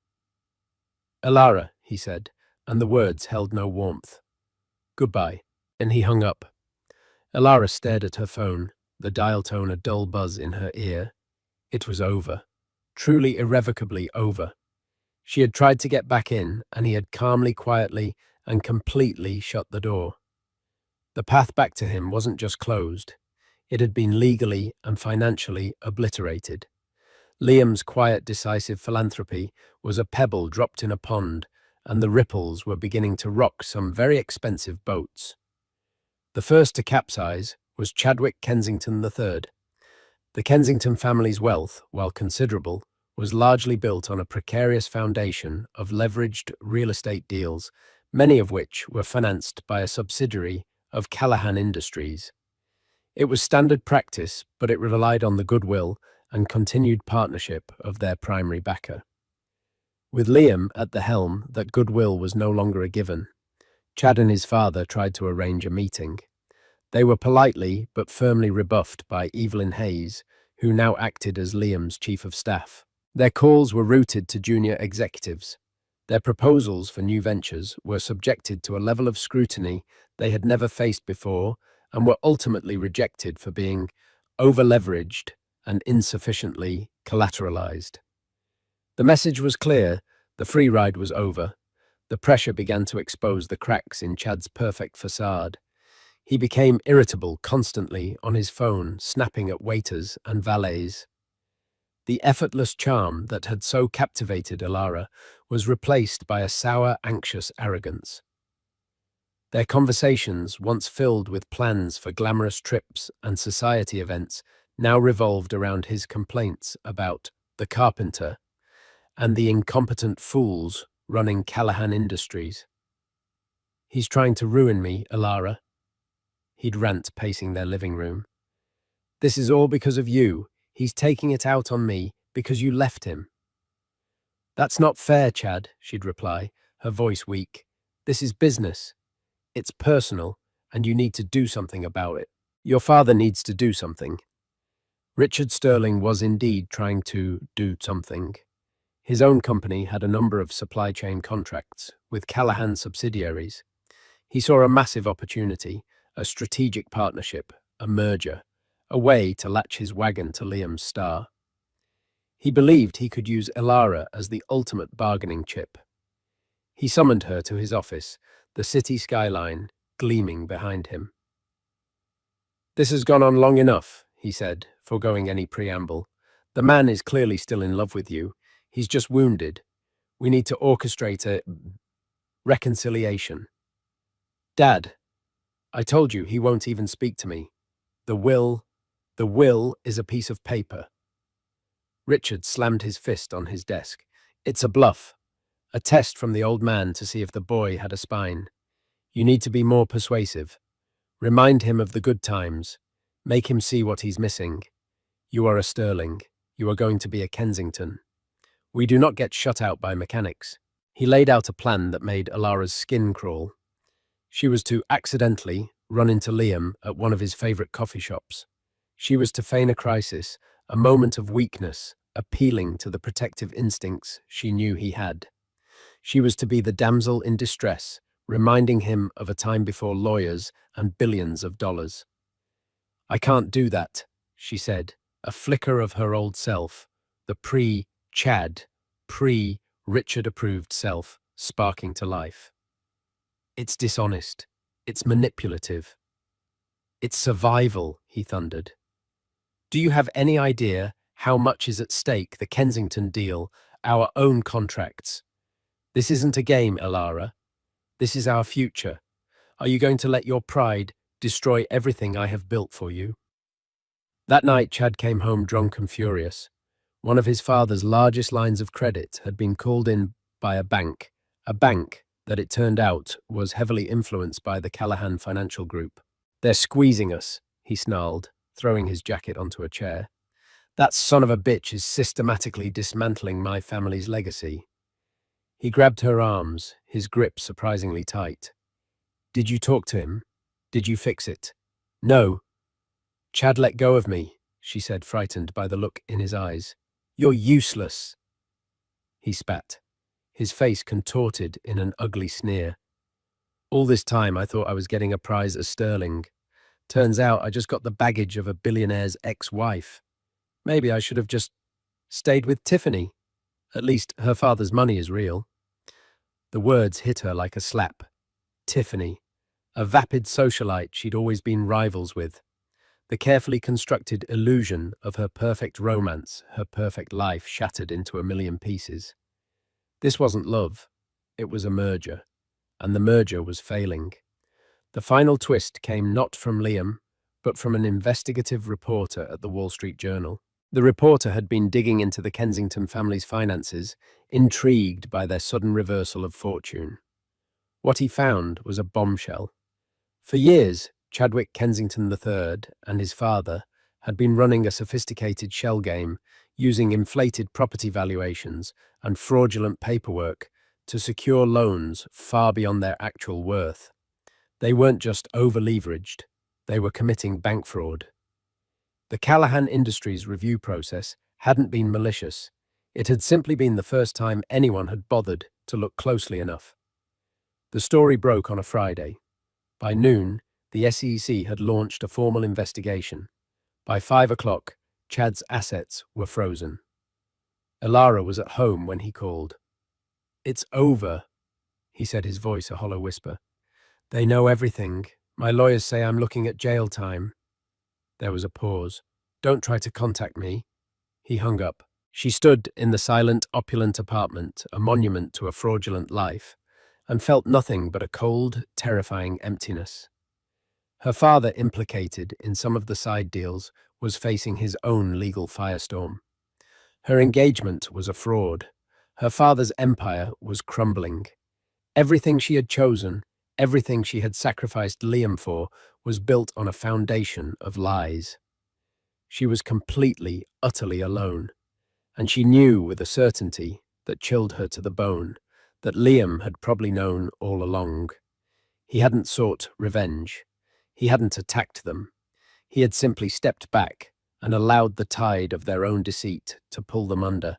"Ilara," he said, and the words held no warmth. "Goodbye." And he hung up. Ilara stared at her phone, the dial tone a dull buzz in her ear. It was over. Truly irrevocably over. She had tried to get back in, and he had calmly, quietly, and completely shut the door. The path back to him wasn't just closed. It had been legally and financially obliterated. Liam's quiet, decisive philanthropy was a pebble dropped in a pond, and the ripples were beginning to rock some very expensive boats. The first to capsize was Chadwick Kensington III. The Kensington family's wealth, while considerable, was largely built on a precarious foundation of leveraged real estate deals, many of which were financed by a subsidiary of Callahan Industries. It was standard practice, but it relied on the goodwill and continued partnership of their primary backer. With Liam at the helm, that goodwill was no longer a given. Chad and his father tried to arrange a meeting. They were politely but firmly rebuffed by Evelyn Hayes, who now acted as Liam's chief of staff. Their calls were routed to junior executives. Their proposals for new ventures were subjected to a level of scrutiny they had never faced before and were ultimately rejected for being over-leveraged and insufficiently collateralized. The message was clear, the free ride was over. The pressure began to expose the cracks in Chad's perfect facade. He became irritable constantly on his phone, snapping at waiters and valets. The effortless charm that had so captivated Alara was replaced by a sour, anxious arrogance. Their conversations, once filled with plans for glamorous trips and society events, now revolved around his complaints about the carpenter and the incompetent fools running Callahan Industries. "He's trying to ruin me, Alara," he'd rant, pacing their living room. "This is all because of you. He's taking it out on me because you left him." "That's not fair, Chad," she'd reply, her voice weak. "This is business. It's personal, and you need to do something about it. Your father needs to do something." Richard Sterling was indeed trying to do something. His own company had a number of supply chain contracts with Callahan subsidiaries. He saw a massive opportunity, a strategic partnership, a merger, a way to latch his wagon to Liam's star. He believed he could use Elara as the ultimate bargaining chip. He summoned her to his office, the city skyline gleaming behind him. "This has gone on long enough," he said, foregoing any preamble. "The man is clearly still in love with you. He's just wounded. We need to orchestrate a reconciliation." "Dad, I told you he won't even speak to me. The will is a piece of paper." Richard slammed his fist on his desk. "It's a bluff, a test from the old man to see if the boy had a spine. You need to be more persuasive. Remind him of the good times. Make him see what he's missing. You are a Sterling. You are going to be a Kensington. We do not get shut out by mechanics." He laid out a plan that made Alara's skin crawl. She was to accidentally run into Liam at one of his favorite coffee shops. She was to feign a crisis, a moment of weakness, appealing to the protective instincts she knew he had. She was to be the damsel in distress, reminding him of a time before lawyers and billions of dollars. "I can't do that," she said, a flicker of her old self, the pre-Chad, pre-Richard-approved self, sparking to life. "It's dishonest. It's manipulative. It's survival," he thundered. "Do you have any idea how much is at stake? The Kensington deal, our own contracts. This isn't a game, Elara. This is our future. Are you going to let your pride destroy everything I have built for you?" That night, Chad came home drunk and furious. One of his father's largest lines of credit had been called in by a bank that it turned out was heavily influenced by the Callahan Financial Group. "They're squeezing us," he snarled, throwing his jacket onto a chair. "That son of a bitch is systematically dismantling my family's legacy." He grabbed her arms, his grip surprisingly tight. "Did you talk to him? Did you fix it?" "No." "Chad let go of me," she said, frightened by the look in his eyes. "You're useless." He spat, his face contorted in an ugly sneer. "All this time I thought I was getting a prize as Sterling. Turns out I just got the baggage of a billionaire's ex-wife. Maybe I should have just stayed with Tiffany. At least her father's money is real." The words hit her like a slap. Tiffany, a vapid socialite she'd always been rivals with. The carefully constructed illusion of her perfect romance, her perfect life shattered into a million pieces. This wasn't love. It was a merger. And the merger was failing. The final twist came not from Liam, but from an investigative reporter at the Wall Street Journal. The reporter had been digging into the Kensington family's finances, intrigued by their sudden reversal of fortune. What he found was a bombshell. For years, Chadwick Kensington III and his father had been running a sophisticated shell game, using inflated property valuations and fraudulent paperwork to secure loans far beyond their actual worth. They weren't just over-leveraged, they were committing bank fraud. The Callahan Industries review process hadn't been malicious. It had simply been the first time anyone had bothered to look closely enough. The story broke on a Friday. By noon, the SEC had launched a formal investigation. By 5 o'clock, Chad's assets were frozen. Elara was at home when he called. "It's over," he said, his voice a hollow whisper. "They know everything. My lawyers say I'm looking at jail time." There was a pause. "Don't try to contact me." He hung up. She stood in the silent, opulent apartment, a monument to a fraudulent life, and felt nothing but a cold, terrifying emptiness. Her father, implicated in some of the side deals, was facing his own legal firestorm. Her engagement was a fraud. Her father's empire was crumbling. Everything she had chosen, everything she had sacrificed Liam for, was built on a foundation of lies. She was completely, utterly alone, and she knew with a certainty that chilled her to the bone that Liam had probably known all along. He hadn't sought revenge. He hadn't attacked them. He had simply stepped back and allowed the tide of their own deceit to pull them under.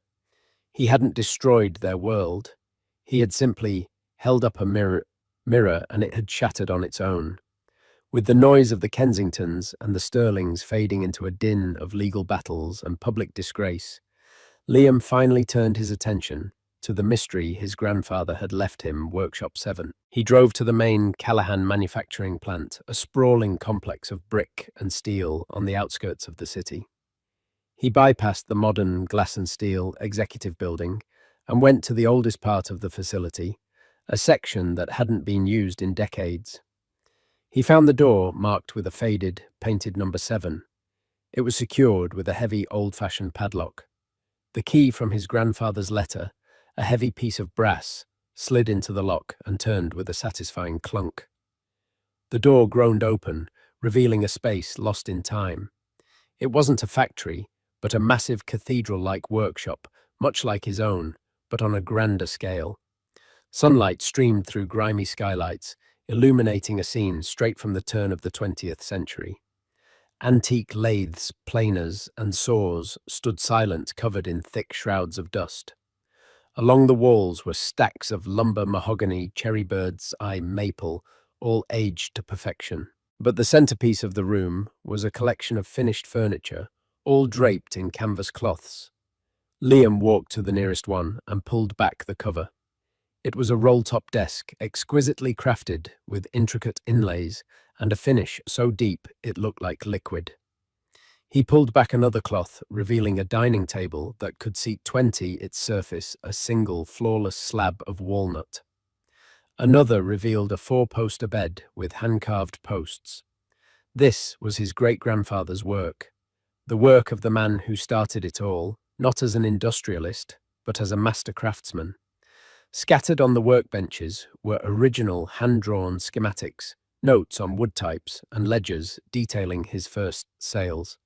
He hadn't destroyed their world. He had simply held up a mirror and it had shattered on its own. With the noise of the Kensingtons and the Sterlings fading into a din of legal battles and public disgrace, Liam finally turned his attention to the mystery his grandfather had left him, Workshop 7. He drove to the main Callahan manufacturing plant, a sprawling complex of brick and steel on the outskirts of the city. He bypassed the modern glass and steel executive building and went to the oldest part of the facility, a section that hadn't been used in decades. He found the door marked with a faded, painted number 7. It was secured with a heavy, old-fashioned padlock. The key from his grandfather's letter, a heavy piece of brass, slid into the lock and turned with a satisfying clunk. The door groaned open, revealing a space lost in time. It wasn't a factory, but a massive cathedral-like workshop, much like his own, but on a grander scale. Sunlight streamed through grimy skylights, illuminating a scene straight from the turn of the 20th century. Antique lathes, planers, and saws stood silent, covered in thick shrouds of dust. Along the walls were stacks of lumber, mahogany, cherry bird's eye maple, all aged to perfection. But the centerpiece of the room was a collection of finished furniture, all draped in canvas cloths. Liam walked to the nearest one and pulled back the cover. It was a roll-top desk, exquisitely crafted with intricate inlays and a finish so deep it looked like liquid. He pulled back another cloth, revealing a dining table that could seat 20, its surface a single, flawless slab of walnut. Another revealed a 4-poster bed with hand-carved posts. This was his great-grandfather's work, the work of the man who started it all, not as an industrialist, but as a master craftsman. Scattered on the workbenches were original hand-drawn schematics, notes on wood types, and ledgers detailing his first sales.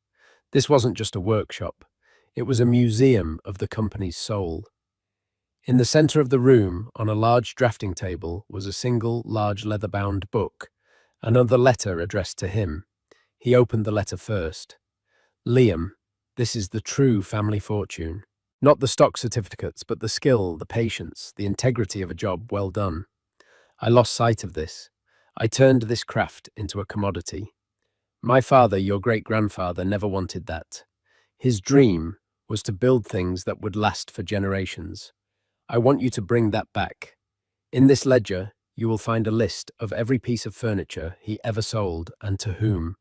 This wasn't just a workshop. It was a museum of the company's soul. In the center of the room, on a large drafting table, was a single, large leather-bound book, another letter addressed to him. He opened the letter first. "Liam, this is the true family fortune. Not the stock certificates, but the skill, the patience, the integrity of a job well done. I lost sight of this. I turned this craft into a commodity. My father, your great-grandfather, never wanted that. His dream was to build things that would last for generations. I want you to bring that back. In this ledger, you will find a list of every piece of furniture he ever sold and to whom.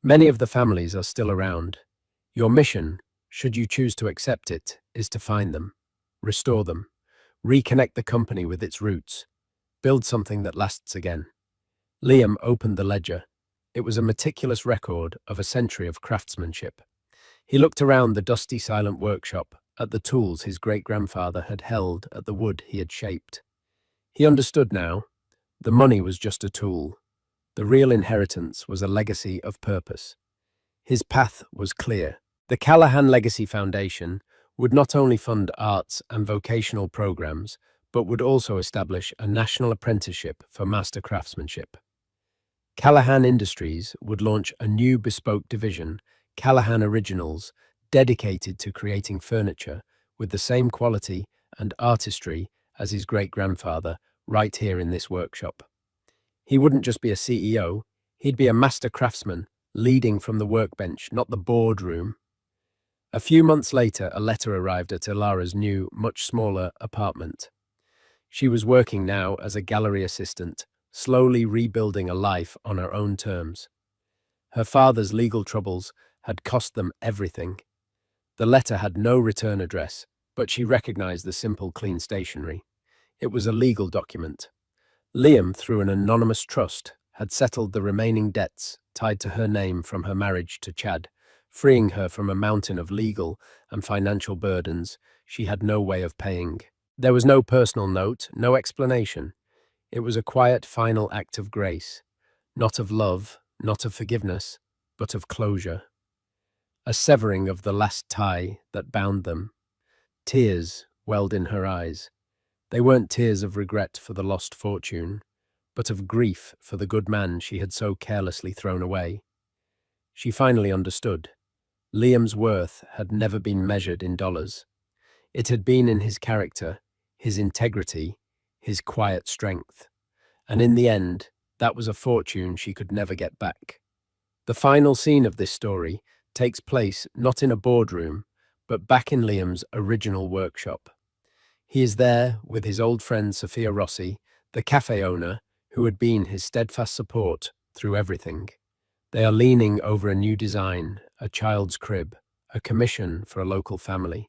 Many of the families are still around. Your mission, should you choose to accept it, is to find them, restore them, reconnect the company with its roots, build something that lasts again." Liam opened the ledger. It was a meticulous record of a century of craftsmanship. He looked around the dusty, silent workshop, at the tools his great-grandfather had held, at the wood he had shaped. He understood now. The money was just a tool. The real inheritance was a legacy of purpose. His path was clear. The Callahan Legacy Foundation would not only fund arts and vocational programs, but would also establish a national apprenticeship for master craftsmanship. Callahan Industries would launch a new bespoke division, Callahan Originals, dedicated to creating furniture with the same quality and artistry as his great-grandfather, right here in this workshop. He wouldn't just be a CEO, he'd be a master craftsman, leading from the workbench, not the boardroom. A few months later, a letter arrived at Ilara's new, much smaller apartment. She was working now as a gallery assistant, slowly rebuilding a life on her own terms. Her father's legal troubles had cost them everything. The letter had no return address, but she recognized the simple, clean stationery. It was a legal document. Liam, through an anonymous trust, had settled the remaining debts tied to her name from her marriage to Chad, freeing her from a mountain of legal and financial burdens she had no way of paying. There was no personal note, no explanation. It was a quiet, final act of grace, not of love, not of forgiveness, but of closure. A severing of the last tie that bound them. Tears welled in her eyes. They weren't tears of regret for the lost fortune, but of grief for the good man she had so carelessly thrown away. She finally understood. Liam's worth had never been measured in dollars. It had been in his character, his integrity, his quiet strength. And in the end, that was a fortune she could never get back. The final scene of this story takes place not in a boardroom, but back in Liam's original workshop. He is there with his old friend Sophia Rossi, the cafe owner who had been his steadfast support through everything. They are leaning over a new design, a child's crib, a commission for a local family.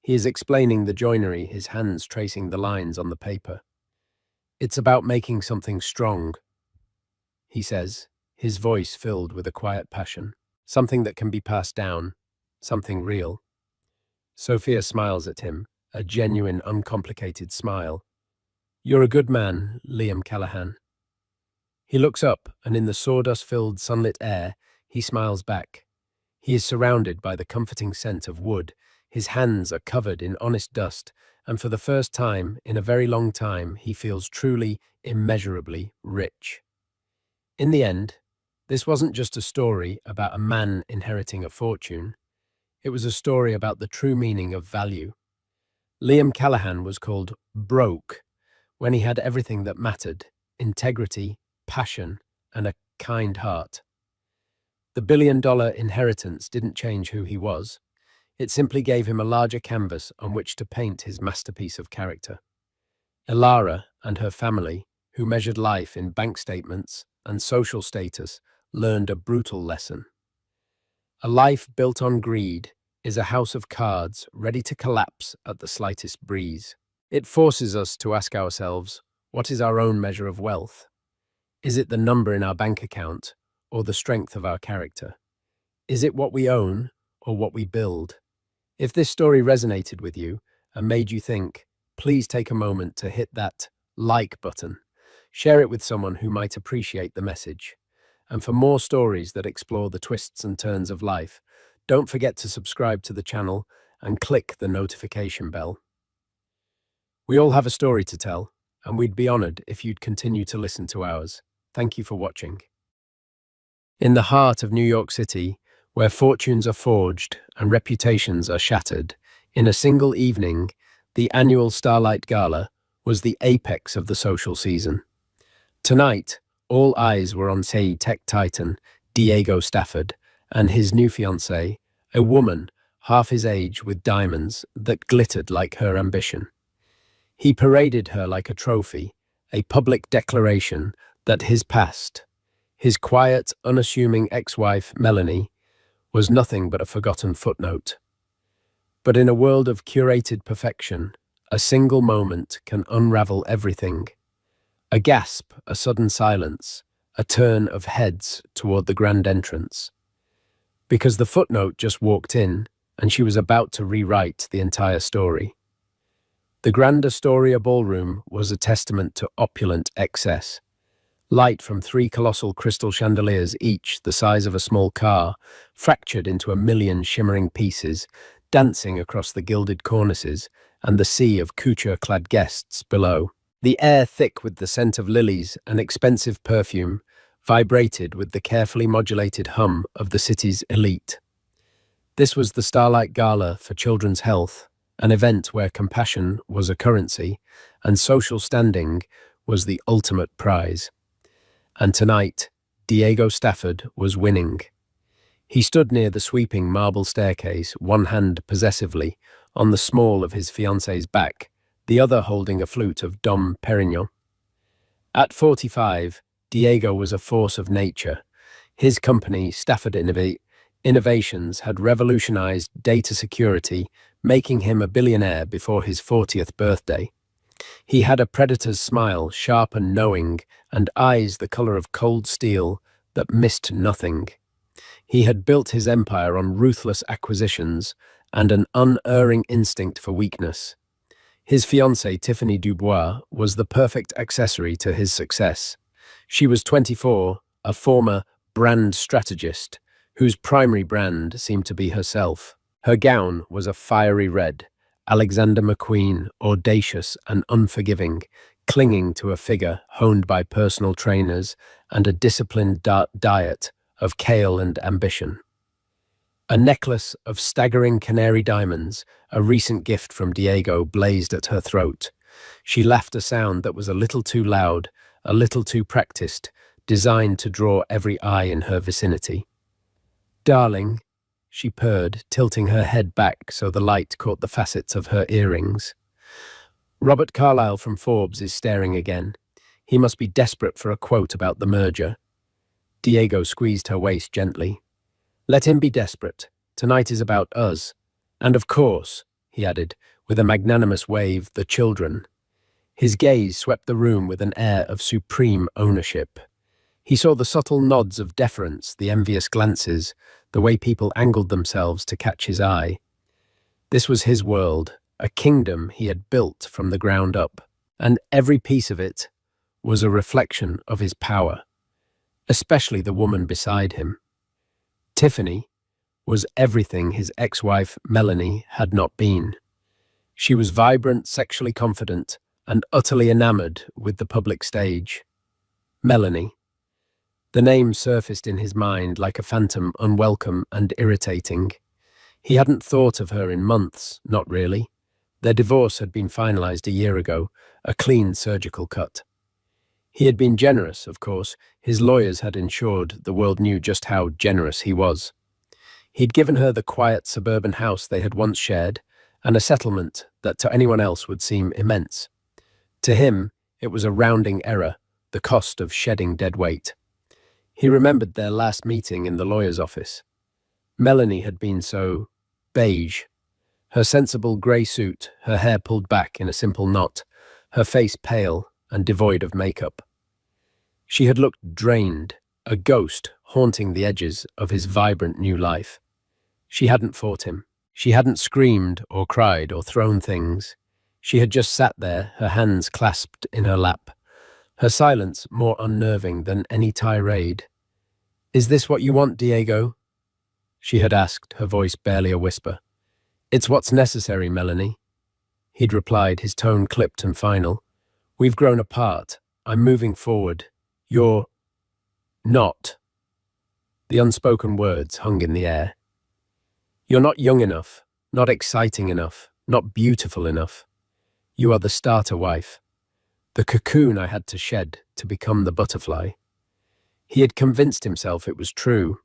He is explaining the joinery, his hands tracing the lines on the paper. "It's about making something strong," he says, his voice filled with a quiet passion. "Something that can be passed down, something real." Sophia smiles at him, a genuine, uncomplicated smile. "You're a good man, Liam Callahan." He looks up, and in the sawdust-filled, sunlit air, he smiles back. He is surrounded by the comforting scent of wood. His hands are covered in honest dust, and for the first time in a very long time, he feels truly, immeasurably rich. In the end, this wasn't just a story about a man inheriting a fortune. It was a story about the true meaning of value. Liam Callahan was called broke when he had everything that mattered: integrity, passion, and a kind heart. The billion-dollar inheritance didn't change who he was. It simply gave him a larger canvas on which to paint his masterpiece of character. Ilara and her family, who measured life in bank statements and social status, learned a brutal lesson. A life built on greed is a house of cards ready to collapse at the slightest breeze. It forces us to ask ourselves, what is our own measure of wealth? Is it the number in our bank account or the strength of our character? Is it what we own or what we build? If this story resonated with you and made you think, please take a moment to hit that like button. Share it with someone who might appreciate the message. And for more stories that explore the twists and turns of life, don't forget to subscribe to the channel and click the notification bell. We all have a story to tell, and we'd be honored if you'd continue to listen to ours. Thank you for watching. In the heart of New York City, where fortunes are forged and reputations are shattered, in a single evening, the annual Starlight Gala was the apex of the social season. Tonight, all eyes were on tech titan Diego Stafford and his new fiancée, a woman half his age with diamonds that glittered like her ambition. He paraded her like a trophy, a public declaration that his past, his quiet, unassuming ex-wife, Melanie, was nothing but a forgotten footnote. But in a world of curated perfection, a single moment can unravel everything. A gasp, a sudden silence, a turn of heads toward the grand entrance. Because the footnote just walked in, and she was about to rewrite the entire story. The Grand Astoria Ballroom was a testament to opulent excess. Light from 3 colossal crystal chandeliers, each the size of a small car, fractured into a million shimmering pieces, dancing across the gilded cornices and the sea of couture-clad guests below. The air, thick with the scent of lilies and expensive perfume, vibrated with the carefully modulated hum of the city's elite. This was the Starlight Gala for Children's Health, an event where compassion was a currency and social standing was the ultimate prize. And tonight, Diego Stafford was winning. He stood near the sweeping marble staircase, one hand possessively on the small of his fiancée's back, the other holding a flute of Dom Perignon. At 45, Diego was a force of nature. His company, Stafford Innovations, had revolutionized data security, making him a billionaire before his 40th birthday. He had a predator's smile, sharp and knowing, and eyes the color of cold steel that missed nothing. He had built his empire on ruthless acquisitions and an unerring instinct for weakness. His fiancée, Tiffany Dubois, was the perfect accessory to his success. She was 24, a former brand strategist, whose primary brand seemed to be herself. Her gown was a fiery red, Alexander McQueen, audacious and unforgiving, clinging to a figure honed by personal trainers and a disciplined diet of kale and ambition. A necklace of staggering canary diamonds, a recent gift from Diego, blazed at her throat. She laughed a sound that was a little too loud, a little too practiced, designed to draw every eye in her vicinity. "Darling," she purred, tilting her head back so the light caught the facets of her earrings. "Robert Carlyle from Forbes is staring again. He must be desperate for a quote about the merger." Diego squeezed her waist gently. "Let him be desperate. Tonight is about us. And of course," he added, with a magnanimous wave, "the children." His gaze swept the room with an air of supreme ownership. He saw the subtle nods of deference, the envious glances, the way people angled themselves to catch his eye. This was his world, a kingdom he had built from the ground up, and every piece of it was a reflection of his power, especially the woman beside him. Tiffany was everything his ex-wife Melanie had not been. She was vibrant, sexually confident, and utterly enamored with the public stage. Melanie. The name surfaced in his mind like a phantom, unwelcome and irritating. He hadn't thought of her in months, not really. Their divorce had been finalized a year ago, a clean surgical cut. He had been generous, of course. His lawyers had ensured the world knew just how generous he was. He'd given her the quiet suburban house they had once shared, and a settlement that to anyone else would seem immense. To him, it was a rounding error, the cost of shedding dead weight. He remembered their last meeting in the lawyer's office. Melanie had been so beige. Her sensible grey suit, her hair pulled back in a simple knot, her face pale and devoid of makeup. She had looked drained, a ghost haunting the edges of his vibrant new life. She hadn't fought him. She hadn't screamed or cried or thrown things. She had just sat there, her hands clasped in her lap, her silence more unnerving than any tirade. "Is this what you want, Diego?" she had asked, her voice barely a whisper. "It's what's necessary, Melanie." He'd replied, his tone clipped and final. "We've grown apart. I'm moving forward. You're not." The unspoken words hung in the air. "You're not young enough, not exciting enough, not beautiful enough. You are the starter wife, the cocoon I had to shed to become the butterfly." He had convinced himself it was true.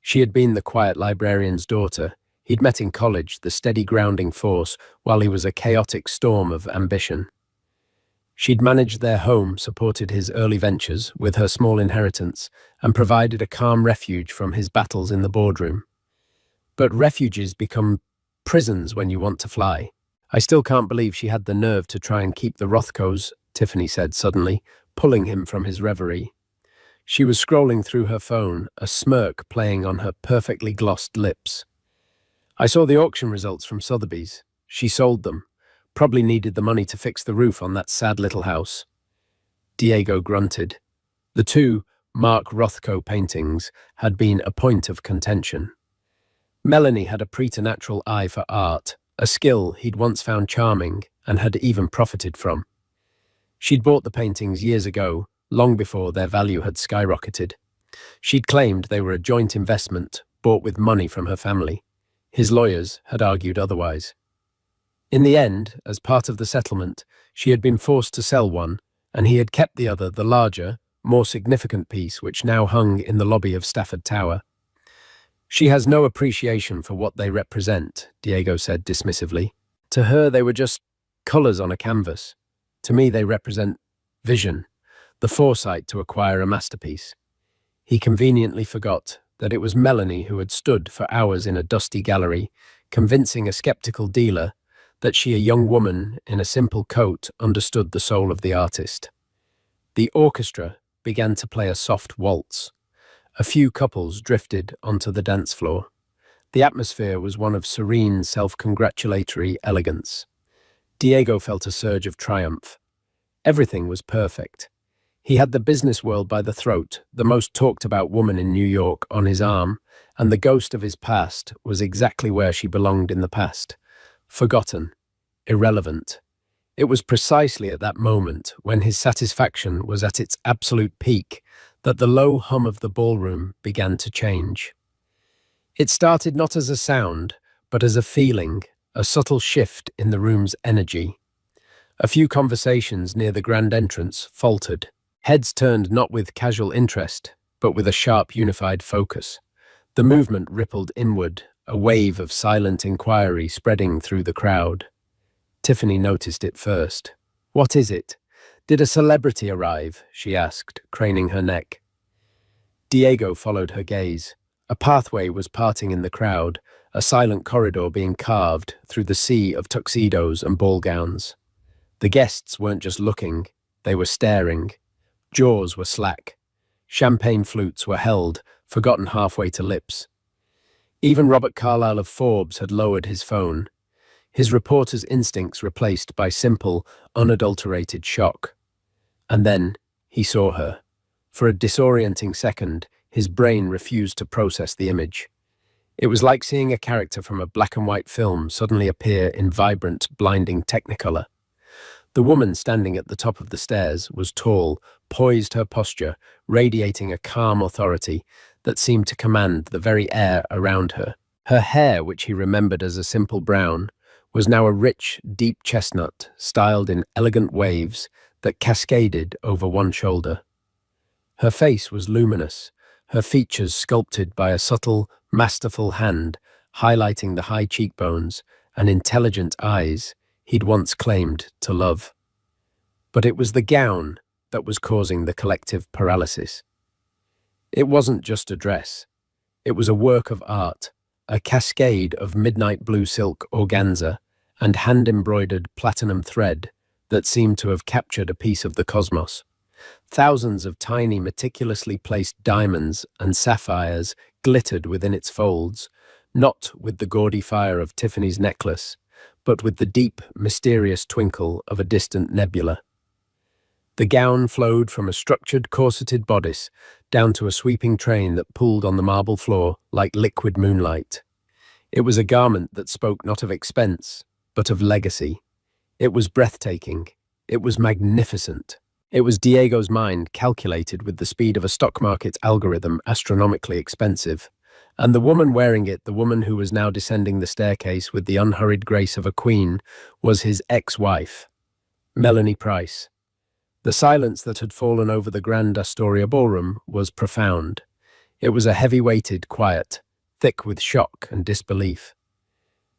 She had been the quiet librarian's daughter. He'd met in college, the steady grounding force, while he was a chaotic storm of ambition. She'd managed their home, supported his early ventures with her small inheritance, and provided a calm refuge from his battles in the boardroom. But refuges become prisons when you want to fly. "I still can't believe she had the nerve to try and keep the Rothkos," Tiffany said suddenly, pulling him from his reverie. She was scrolling through her phone, a smirk playing on her perfectly glossed lips. "I saw the auction results from Sotheby's. She sold them. Probably needed the money to fix the roof on that sad little house." Diego grunted. The two Mark Rothko paintings had been a point of contention. Melanie had a preternatural eye for art, a skill he'd once found charming and had even profited from. She'd bought the paintings years ago, long before their value had skyrocketed. She'd claimed they were a joint investment, bought with money from her family. His lawyers had argued otherwise. In the end, as part of the settlement, she had been forced to sell one, and he had kept the other, the larger, more significant piece which now hung in the lobby of Stafford Tower. She has no appreciation for what they represent, Diego said dismissively. To her, they were just colors on a canvas. To me, they represent vision, the foresight to acquire a masterpiece. He conveniently forgot that it was Melanie who had stood for hours in a dusty gallery, convincing a skeptical dealer that she, a young woman in a simple coat, understood the soul of the artist. The orchestra began to play a soft waltz. A few couples drifted onto the dance floor. The atmosphere was one of serene, self-congratulatory elegance. Diego felt a surge of triumph. Everything was perfect. He had the business world by the throat, the most talked-about woman in New York on his arm, and the ghost of his past was exactly where she belonged in the past. Forgotten. Irrelevant. It was precisely at that moment, when his satisfaction was at its absolute peak, that the low hum of the ballroom began to change. It started not as a sound, but as a feeling, a subtle shift in the room's energy. A few conversations near the grand entrance faltered. Heads turned not with casual interest, but with a sharp, unified focus. The movement rippled inward, a wave of silent inquiry spreading through the crowd. Tiffany noticed it first. "What is it? Did a celebrity arrive?" she asked, craning her neck. Diego followed her gaze. A pathway was parting in the crowd, a silent corridor being carved through the sea of tuxedos and ball gowns. The guests weren't just looking, they were staring. Jaws were slack. Champagne flutes were held, forgotten halfway to lips. Even Robert Carlyle of Forbes had lowered his phone, his reporter's instincts replaced by simple, unadulterated shock. And then he saw her. For a disorienting second, his brain refused to process the image. It was like seeing a character from a black and white film suddenly appear in vibrant, blinding technicolor. The woman standing at the top of the stairs was tall, poised, her posture radiating a calm authority that seemed to command the very air around her. Her hair, which he remembered as a simple brown, was now a rich, deep chestnut, styled in elegant waves that cascaded over one shoulder. Her face was luminous, her features sculpted by a subtle, masterful hand, highlighting the high cheekbones and intelligent eyes he'd once claimed to love. But it was the gown that was causing the collective paralysis. It wasn't just a dress. It was a work of art, a cascade of midnight blue silk organza and hand-embroidered platinum thread that seemed to have captured a piece of the cosmos. Thousands of tiny, meticulously placed diamonds and sapphires glittered within its folds, not with the gaudy fire of Tiffany's necklace, but with the deep, mysterious twinkle of a distant nebula. The gown flowed from a structured, corseted bodice down to a sweeping train that pooled on the marble floor like liquid moonlight. It was a garment that spoke not of expense, but of legacy. It was breathtaking. It was magnificent. It was Diego's mind calculated with the speed of a stock market algorithm, astronomically expensive. And the woman wearing it, the woman who was now descending the staircase with the unhurried grace of a queen, was his ex-wife, Melanie Price. The silence that had fallen over the Grand Astoria ballroom was profound. It was a heavy-weighted quiet, thick with shock and disbelief.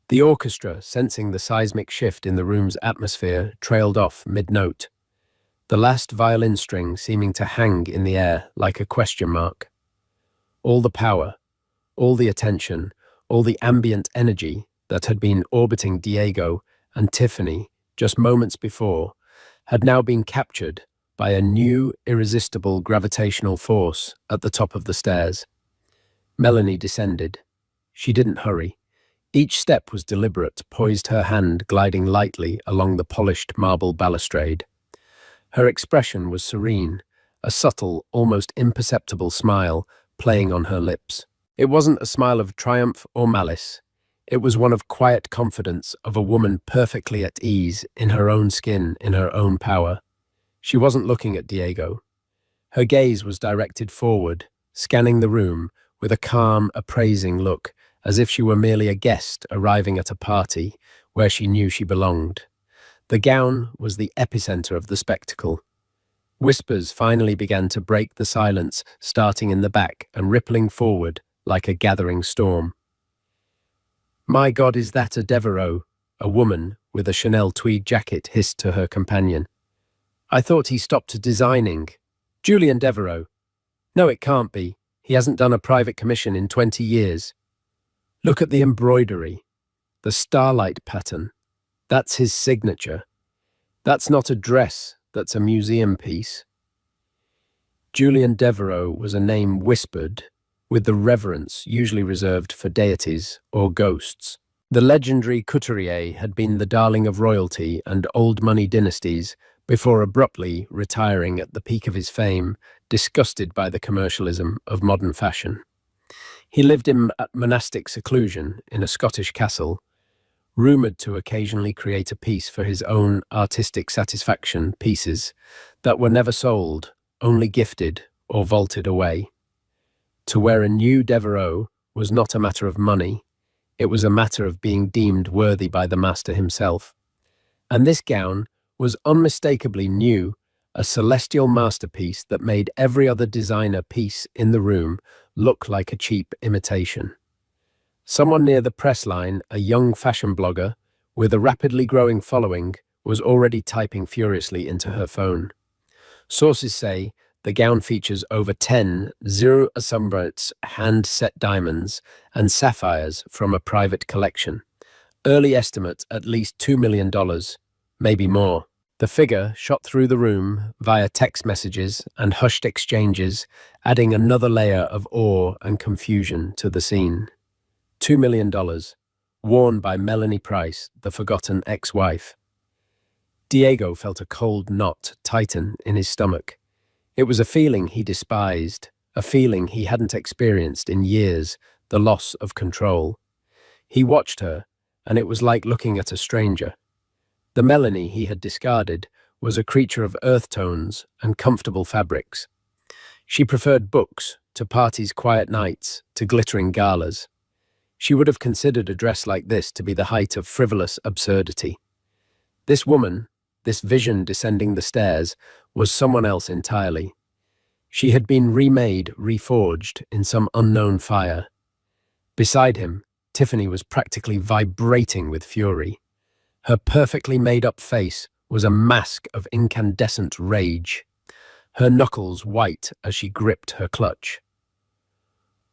The orchestra, sensing the seismic shift in the room's atmosphere, trailed off mid-note, the last violin string seeming to hang in the air like a question mark. All the power, all the attention, all the ambient energy that had been orbiting Diego and Tiffany just moments before had now been captured by a new, irresistible gravitational force at the top of the stairs. Melanie descended. She didn't hurry. Each step was deliberate, poised, her hand gliding lightly along the polished marble balustrade. Her expression was serene, a subtle, almost imperceptible smile playing on her lips. It wasn't a smile of triumph or malice. It was one of quiet confidence of a woman perfectly at ease in her own skin, in her own power. She wasn't looking at Diego. Her gaze was directed forward, scanning the room with a calm, appraising look, as if she were merely a guest arriving at a party where she knew she belonged. The gown was the epicenter of the spectacle. Whispers finally began to break the silence, starting in the back and rippling forward like a gathering storm. "My God, is that a Devereaux?" a woman with a Chanel tweed jacket hissed to her companion. "I thought he stopped designing." "Julian Devereaux." "No, it can't be. He hasn't done a private commission in 20 years. Look at the embroidery, the starlight pattern. That's his signature. That's not a dress, that's a museum piece." Julian Devereaux was a name whispered, with the reverence usually reserved for deities or ghosts. The legendary couturier had been the darling of royalty and old money dynasties before abruptly retiring at the peak of his fame, disgusted by the commercialism of modern fashion. He lived in monastic seclusion in a Scottish castle, rumoured to occasionally create a piece for his own artistic satisfaction, pieces that were never sold, only gifted or vaulted away. To wear a new Devereaux was not a matter of money, it was a matter of being deemed worthy by the master himself. And this gown was unmistakably new, a celestial masterpiece that made every other designer piece in the room look like a cheap imitation. Someone near the press line, a young fashion blogger with a rapidly growing following, was already typing furiously into her phone. Sources say the gown features over 10 zero assembrates hand-set diamonds and sapphires from a private collection. Early estimate at least $2 million, maybe more. The figure shot through the room via text messages and hushed exchanges, adding another layer of awe and confusion to the scene. $2 million, worn by Melanie Price, the forgotten ex-wife. Diego felt a cold knot tighten in his stomach. It was a feeling he despised, a feeling he hadn't experienced in years, the loss of control. He watched her, and it was like looking at a stranger. The Melanie he had discarded was a creature of earth tones and comfortable fabrics. She preferred books to parties' quiet nights to glittering galas. She would have considered a dress like this to be the height of frivolous absurdity. This woman, this vision descending the stairs, was someone else entirely. She had been remade, reforged in some unknown fire. Beside him, Tiffany was practically vibrating with fury. Her perfectly made-up face was a mask of incandescent rage, her knuckles white as she gripped her clutch.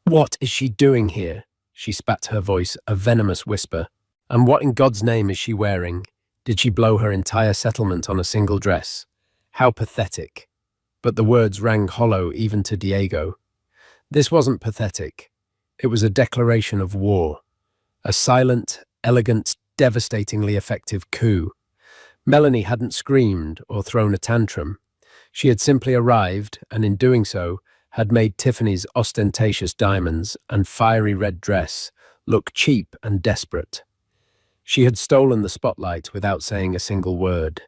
"What is she doing here?" she spat, her voice a venomous whisper. "And what in God's name is she wearing? Did she blow her entire settlement on a single dress? How pathetic." But the words rang hollow even to Diego. This wasn't pathetic. It was a declaration of war. A silent, elegant, devastatingly effective coup. Melanie hadn't screamed or thrown a tantrum. She had simply arrived, and in doing so, had made Tiffany's ostentatious diamonds and fiery red dress look cheap and desperate. She had stolen the spotlight without saying a single word.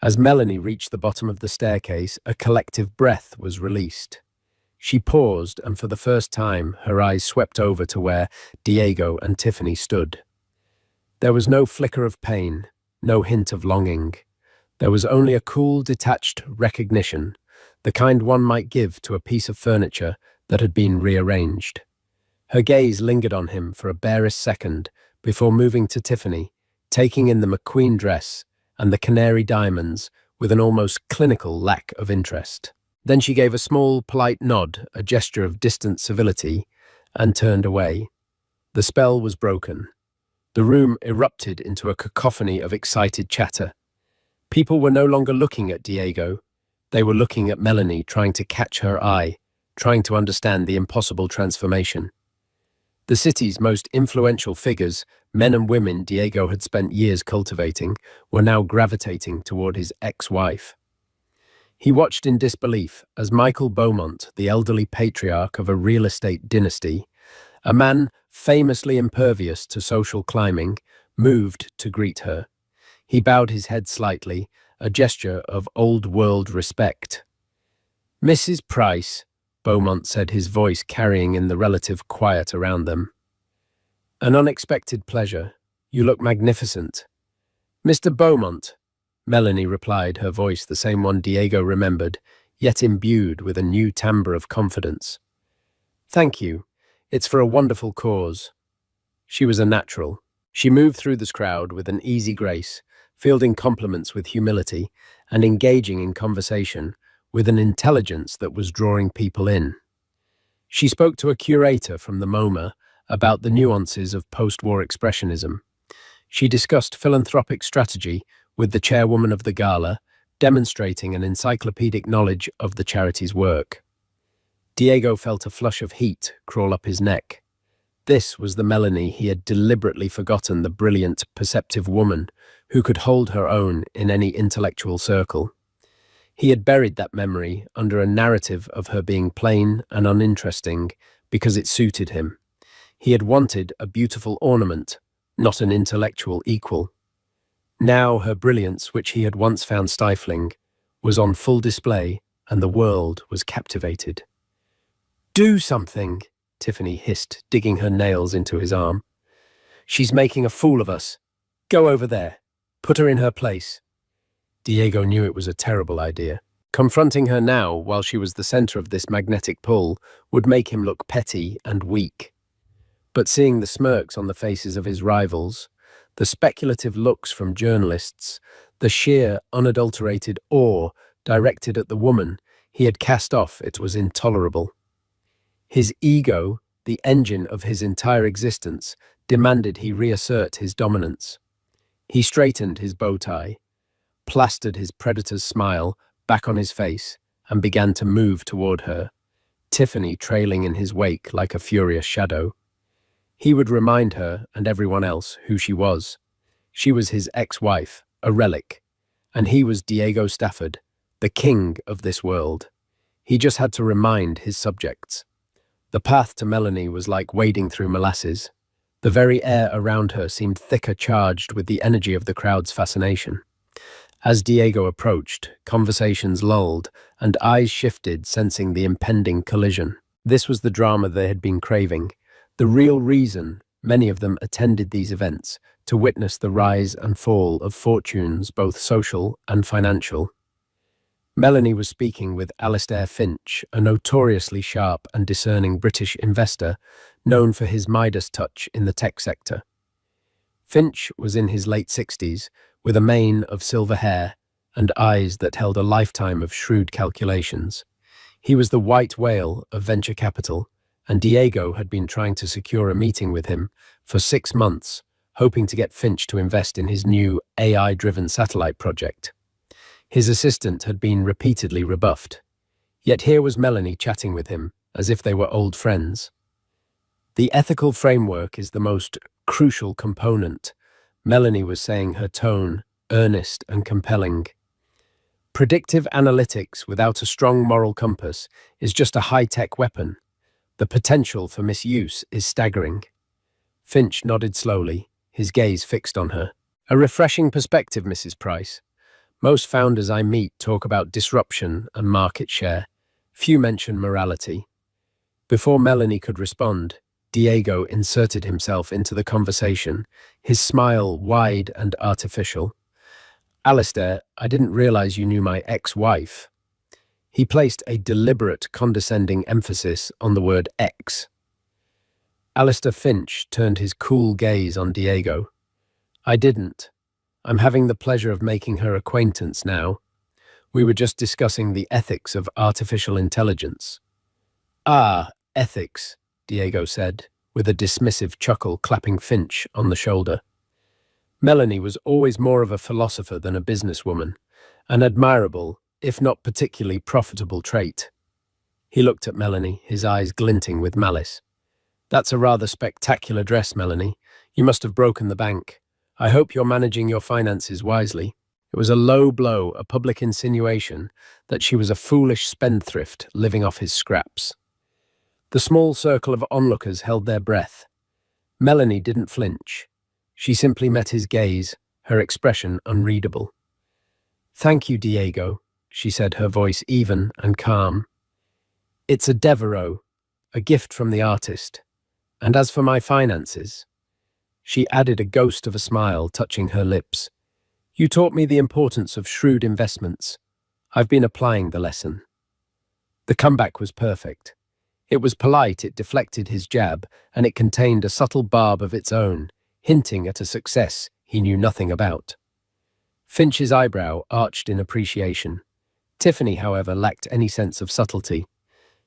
As Melanie reached the bottom of the staircase, a collective breath was released. She paused, and for the first time, her eyes swept over to where Diego and Tiffany stood. There was no flicker of pain, no hint of longing. There was only a cool, detached recognition, the kind one might give to a piece of furniture that had been rearranged. Her gaze lingered on him for a barest second before moving to Tiffany, taking in the McQueen dress and the canary diamonds with an almost clinical lack of interest. Then she gave a small, polite nod, a gesture of distant civility, and turned away. The spell was broken. The room erupted into a cacophony of excited chatter. People were no longer looking at Diego. They were looking at Melanie, trying to catch her eye, trying to understand the impossible transformation. The city's most influential figures, men and women Diego had spent years cultivating, were now gravitating toward his ex-wife. He watched in disbelief as Michael Beaumont, the elderly patriarch of a real estate dynasty, a man famously impervious to social climbing, moved to greet her. He bowed his head slightly, a gesture of old-world respect. "Mrs. Price," Beaumont said, his voice carrying in the relative quiet around them. "An unexpected pleasure. You look magnificent." "Mr. Beaumont," Melanie replied, her voice the same one Diego remembered, yet imbued with a new timbre of confidence. "Thank you. It's for a wonderful cause. She was a natural. She moved through this crowd with an easy grace, fielding compliments with humility and engaging in conversation with an intelligence that was drawing people in. She spoke to a curator from the MoMA about the nuances of post-war expressionism. She discussed philanthropic strategy with the chairwoman of the gala, demonstrating an encyclopedic knowledge of the charity's work. Diego felt a flush of heat crawl up his neck. This was the Melanie he had deliberately forgotten, the brilliant, perceptive woman who could hold her own in any intellectual circle. He had buried that memory under a narrative of her being plain and uninteresting because it suited him. He had wanted a beautiful ornament, not an intellectual equal. Now her brilliance, which he had once found stifling, was on full display, and the world was captivated. "Do something," Tiffany hissed, digging her nails into his arm. "She's making a fool of us. Go over there. Put her in her place." Diego knew it was a terrible idea. Confronting her now, while she was the center of this magnetic pull, would make him look petty and weak. But seeing the smirks on the faces of his rivals, the speculative looks from journalists, the sheer, unadulterated awe directed at the woman he had cast off, it was intolerable. His ego, the engine of his entire existence, demanded he reassert his dominance. He straightened his bow tie, plastered his predator's smile back on his face, and began to move toward her, Tiffany trailing in his wake like a furious shadow. He would remind her and everyone else who she was. She was his ex-wife, a relic, and he was Diego Stafford, the king of this world. He just had to remind his subjects. The path to Melanie was like wading through molasses. The very air around her seemed thicker, charged with the energy of the crowd's fascination. As Diego approached, conversations lulled, and eyes shifted, sensing the impending collision. This was the drama they had been craving. The real reason many of them attended these events, to witness the rise and fall of fortunes, both social and financial. Melanie was speaking with Alistair Finch, a notoriously sharp and discerning British investor known for his Midas touch in the tech sector. Finch was in his late 60s, with a mane of silver hair and eyes that held a lifetime of shrewd calculations. He was the white whale of venture capital, and Diego had been trying to secure a meeting with him for 6 months, hoping to get Finch to invest in his new AI-driven satellite project. His assistant had been repeatedly rebuffed. Yet here was Melanie chatting with him, as if they were old friends. The ethical framework is the most crucial component, Melanie was saying, her tone earnest and compelling. Predictive analytics without a strong moral compass is just a high-tech weapon. The potential for misuse is staggering. Finch nodded slowly, his gaze fixed on her. "A refreshing perspective, Mrs. Price. Most founders I meet talk about disruption and market share. Few mention morality." Before Melanie could respond, Diego inserted himself into the conversation, his smile wide and artificial. "Alistair, I didn't realize you knew my ex-wife." He placed a deliberate, condescending emphasis on the word ex. Alistair Finch turned his cool gaze on Diego. "I didn't. I'm having the pleasure of making her acquaintance now. We were just discussing the ethics of artificial intelligence." "Ah, ethics," Diego said, with a dismissive chuckle, clapping Finch on the shoulder. Melanie was always more of a philosopher than a businesswoman, an admirable, if not particularly profitable trait. He looked at Melanie, his eyes glinting with malice. "That's a rather spectacular dress, Melanie. You must have broken the bank. I hope you're managing your finances wisely." It was a low blow, a public insinuation that she was a foolish spendthrift living off his scraps. The small circle of onlookers held their breath. Melanie didn't flinch. She simply met his gaze, her expression unreadable. "Thank you, Diego," she said, her voice even and calm. "It's a Devereaux, a gift from the artist. And as for my finances," she added, a ghost of a smile touching her lips, "you taught me the importance of shrewd investments. I've been applying the lesson." The comeback was perfect. It was polite, it deflected his jab, and it contained a subtle barb of its own, hinting at a success he knew nothing about. Finch's eyebrow arched in appreciation. Tiffany, however, lacked any sense of subtlety.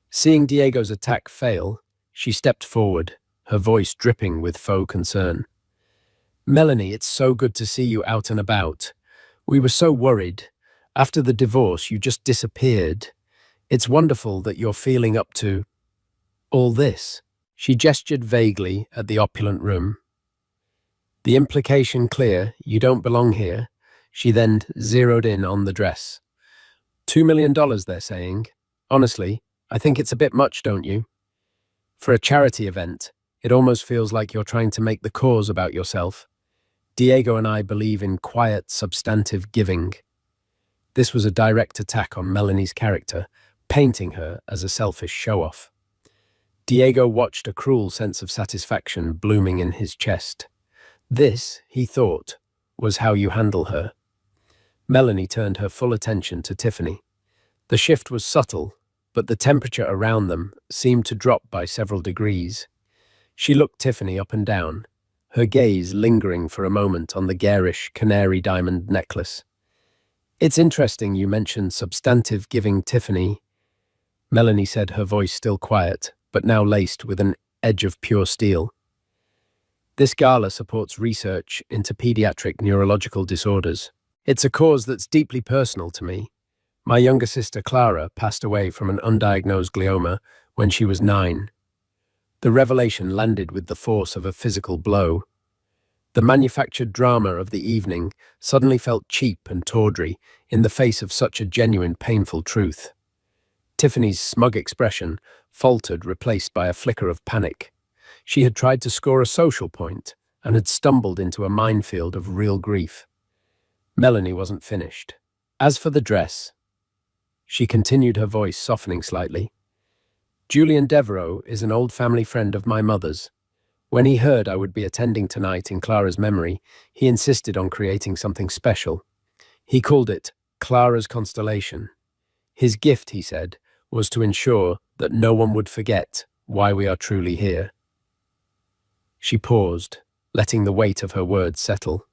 Seeing Diego's attack fail, she stepped forward, her voice dripping with faux concern. "Melanie, it's so good to see you out and about. We were so worried. After the divorce, you just disappeared. It's wonderful that you're feeling up to all this." She gestured vaguely at the opulent room. The implication clear, you don't belong here. She then zeroed in on the dress. $2 million, they're saying. Honestly, I think it's a bit much, don't you? For a charity event, it almost feels like you're trying to make the cause about yourself. Diego and I believe in quiet, substantive giving. This was a direct attack on Melanie's character, painting her as a selfish show-off. Diego watched a cruel sense of satisfaction blooming in his chest. This, he thought, was how you handle her. Melanie turned her full attention to Tiffany. The shift was subtle, but the temperature around them seemed to drop by several degrees. She looked Tiffany up and down, her gaze lingering for a moment on the garish canary diamond necklace. "It's interesting you mentioned substantive giving, Tiffany," Melanie said, her voice still quiet, but now laced with an edge of pure steel. "This gala supports research into pediatric neurological disorders. It's a cause that's deeply personal to me. My younger sister Clara passed away from an undiagnosed glioma when she was 9. The revelation landed with the force of a physical blow. The manufactured drama of the evening suddenly felt cheap and tawdry in the face of such a genuine, painful truth." Tiffany's smug expression faltered, replaced by a flicker of panic. She had tried to score a social point and had stumbled into a minefield of real grief. Melanie wasn't finished. "As for the dress," she continued, her voice softening slightly, "Julian Devereaux is an old family friend of my mother's. When he heard I would be attending tonight in Clara's memory, he insisted on creating something special. He called it Clara's Constellation. His gift, he said, was to ensure that no one would forget why we are truly here." She paused, letting the weight of her words settle.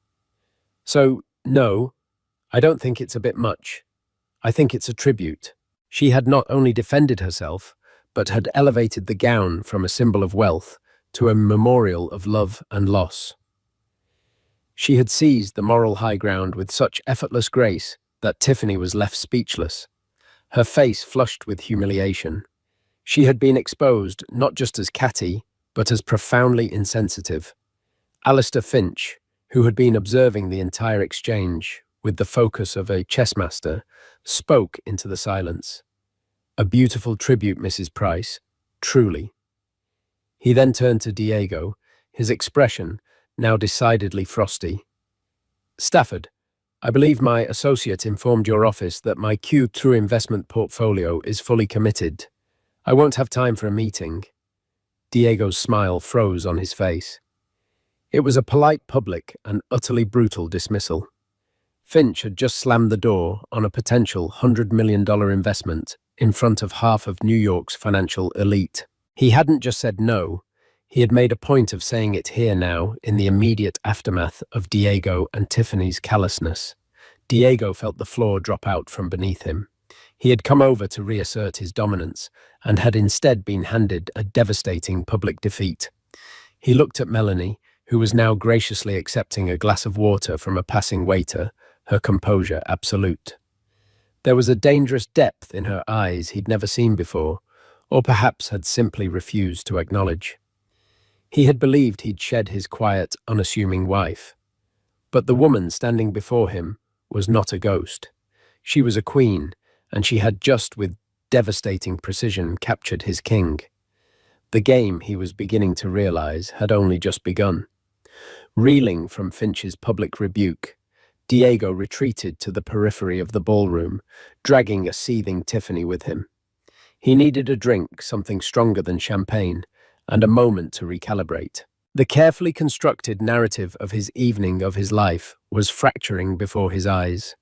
"So, no, I don't think it's a bit much. I think it's a tribute." She had not only defended herself, but had elevated the gown from a symbol of wealth to a memorial of love and loss. She had seized the moral high ground with such effortless grace that Tiffany was left speechless, her face flushed with humiliation. She had been exposed not just as catty, but as profoundly insensitive. Alistair Finch, who had been observing the entire exchange with the focus of a chess master, spoke into the silence. "A beautiful tribute, Mrs. Price, truly." He then turned to Diego, his expression now decidedly frosty. "Stafford, I believe my associate informed your office that my Q2 investment portfolio is fully committed. I won't have time for a meeting." Diego's smile froze on his face. It was a polite, public, and utterly brutal dismissal. Finch had just slammed the door on a potential $100 million investment in front of half of New York's financial elite. He hadn't just said no, he had made a point of saying it here now in the immediate aftermath of Diego and Tiffany's callousness. Diego felt the floor drop out from beneath him. He had come over to reassert his dominance and had instead been handed a devastating public defeat. He looked at Melanie, who was now graciously accepting a glass of water from a passing waiter, her composure absolute. There was a dangerous depth in her eyes he'd never seen before, or perhaps had simply refused to acknowledge. He had believed he'd shed his quiet, unassuming wife. But the woman standing before him was not a ghost. She was a queen, and she had just with devastating precision captured his king. The game, he was beginning to realize, had only just begun. Reeling from Finch's public rebuke, Diego retreated to the periphery of the ballroom, dragging a seething Tiffany with him. He needed a drink, something stronger than champagne, and a moment to recalibrate. The carefully constructed narrative of his evening, of his life, was fracturing before his eyes.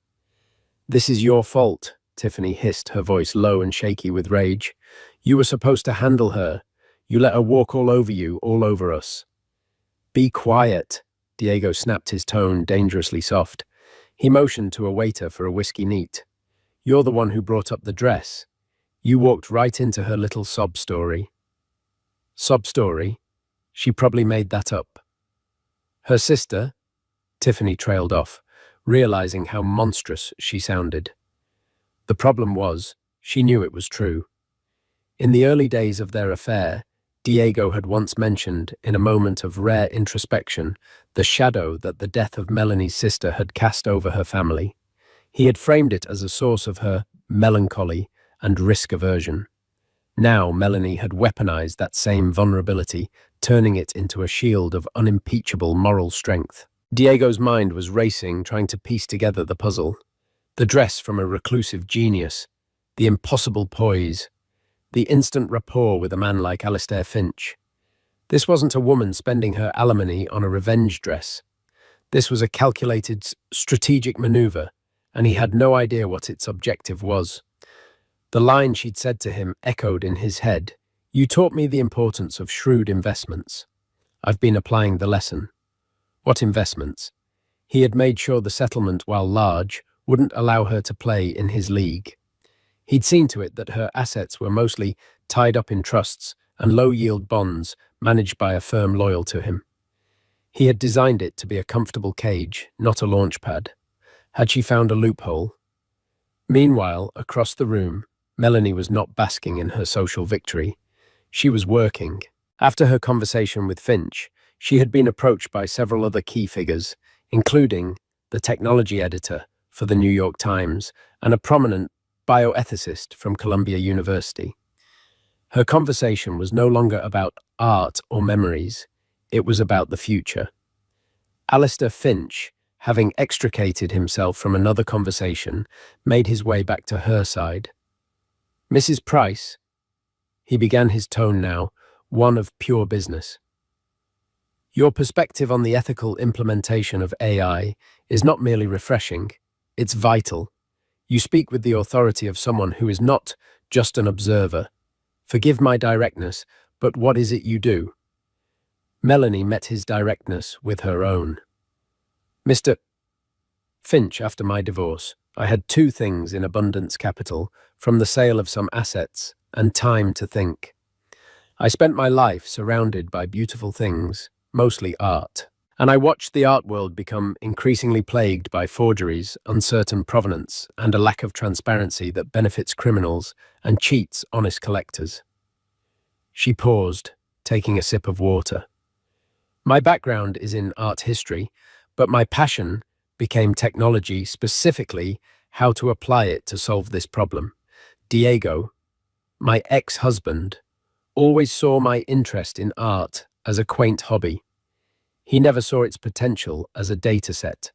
"This is your fault," Tiffany hissed, her voice low and shaky with rage. You were supposed to handle her. You let her walk all over you, all over us. Be quiet. Diego snapped his tone dangerously soft. He motioned to a waiter for a whiskey neat. You're the one who brought up the dress. You walked right into her little sob story. Sob story? She probably made that up. Her sister? Tiffany trailed off, realizing how monstrous she sounded. The problem was, she knew it was true. In the early days of their affair, Diego had once mentioned, in a moment of rare introspection, the shadow that the death of Melanie's sister had cast over her family. He had framed it as a source of her melancholy and risk aversion. Now Melanie had weaponized that same vulnerability, turning it into a shield of unimpeachable moral strength. Diego's mind was racing, trying to piece together the puzzle. The dress from a reclusive genius, the impossible poise, the instant rapport with a man like Alistair Finch. This wasn't a woman spending her alimony on a revenge dress. This was a calculated, strategic maneuver, and he had no idea what its objective was. The line she'd said to him echoed in his head. You taught me the importance of shrewd investments. I've been applying the lesson. What investments? He had made sure the settlement, while large, wouldn't allow her to play in his league. He'd seen to it that her assets were mostly tied up in trusts and low-yield bonds managed by a firm loyal to him. He had designed it to be a comfortable cage, not a launch pad. Had she found a loophole? Meanwhile, across the room, Melanie was not basking in her social victory. She was working. After her conversation with Finch, she had been approached by several other key figures, including the technology editor for the New York Times and a prominent bioethicist from Columbia University. Her conversation was no longer about art or memories. It was about the future. Alistair Finch, having extricated himself from another conversation, made his way back to her side. Mrs. Price, he began, his tone now, one of pure business. Your perspective on the ethical implementation of AI is not merely refreshing, it's vital. You speak with the authority of someone who is not just an observer. Forgive my directness, but what is it you do? Melanie met his directness with her own. Mr. Finch, after my divorce, I had two things in abundance: capital, from the sale of some assets, and time to think. I spent my life surrounded by beautiful things, mostly art. And I watched the art world become increasingly plagued by forgeries, uncertain provenance, and a lack of transparency that benefits criminals and cheats honest collectors. She paused, taking a sip of water. My background is in art history, but my passion became technology, specifically how to apply it to solve this problem. Diego, my ex-husband, always saw my interest in art as a quaint hobby. He never saw its potential as a data set.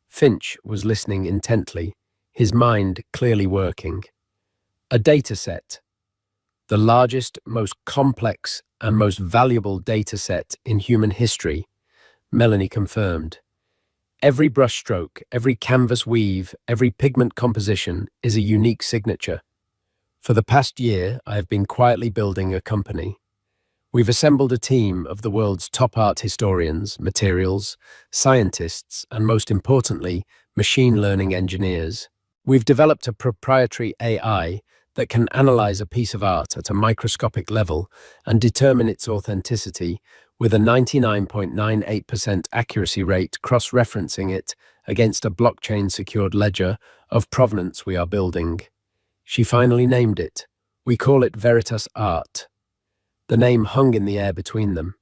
Finch was listening intently, his mind clearly working. A data set, the largest, most complex, and most valuable data set in human history, Melanie confirmed. Every brushstroke, every canvas weave, every pigment composition is a unique signature. For the past year, I have been quietly building a company. We've assembled a team of the world's top art historians, materials, scientists, and most importantly, machine learning engineers. We've developed a proprietary AI that can analyze a piece of art at a microscopic level and determine its authenticity with a 99.98% accuracy rate, cross-referencing it against a blockchain-secured ledger of provenance we are building. She finally named it. We call it Veritas Art. The name hung in the air between them.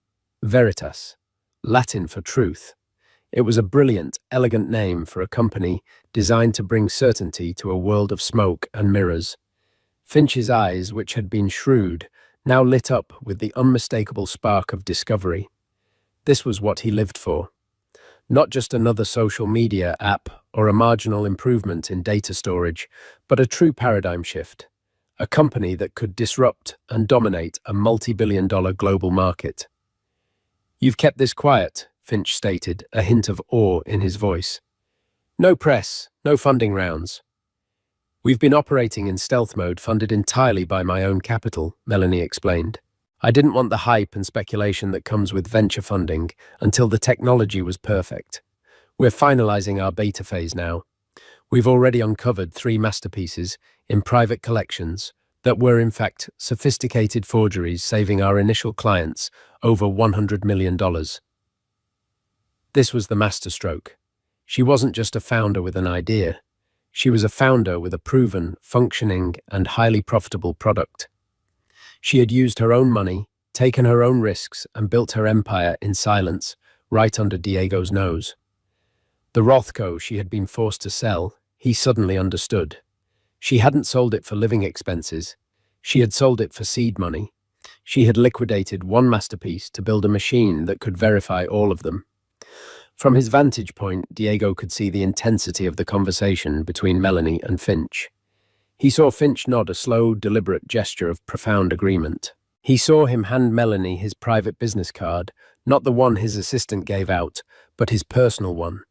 Veritas, Latin for truth. It was a brilliant, elegant name for a company designed to bring certainty to a world of smoke and mirrors. Finch's eyes, which had been shrewd, now lit up with the unmistakable spark of discovery. This was what he lived for. Not just another social media app or a marginal improvement in data storage, but a true paradigm shift. A company that could disrupt and dominate a multi-billion-dollar global market. You've kept this quiet, Finch stated, a hint of awe in his voice. No press, no funding rounds. We've been operating in stealth mode, funded entirely by my own capital, Melanie explained. I didn't want the hype and speculation that comes with venture funding until the technology was perfect. We're finalizing our beta phase now. We've already uncovered 3 masterpieces in private collections that were in fact sophisticated forgeries, saving our initial clients over $100 million. This was the masterstroke. She wasn't just a founder with an idea. She was a founder with a proven, functioning, and highly profitable product. She had used her own money, taken her own risks, and built her empire in silence, right under Diego's nose. The Rothko she had been forced to sell, he suddenly understood. She hadn't sold it for living expenses. She had sold it for seed money. She had liquidated one masterpiece to build a machine that could verify all of them. From his vantage point, Diego could see the intensity of the conversation between Melanie and Finch. He saw Finch nod a slow, deliberate gesture of profound agreement. He saw him hand Melanie his private business card, not the one his assistant gave out, but his personal one.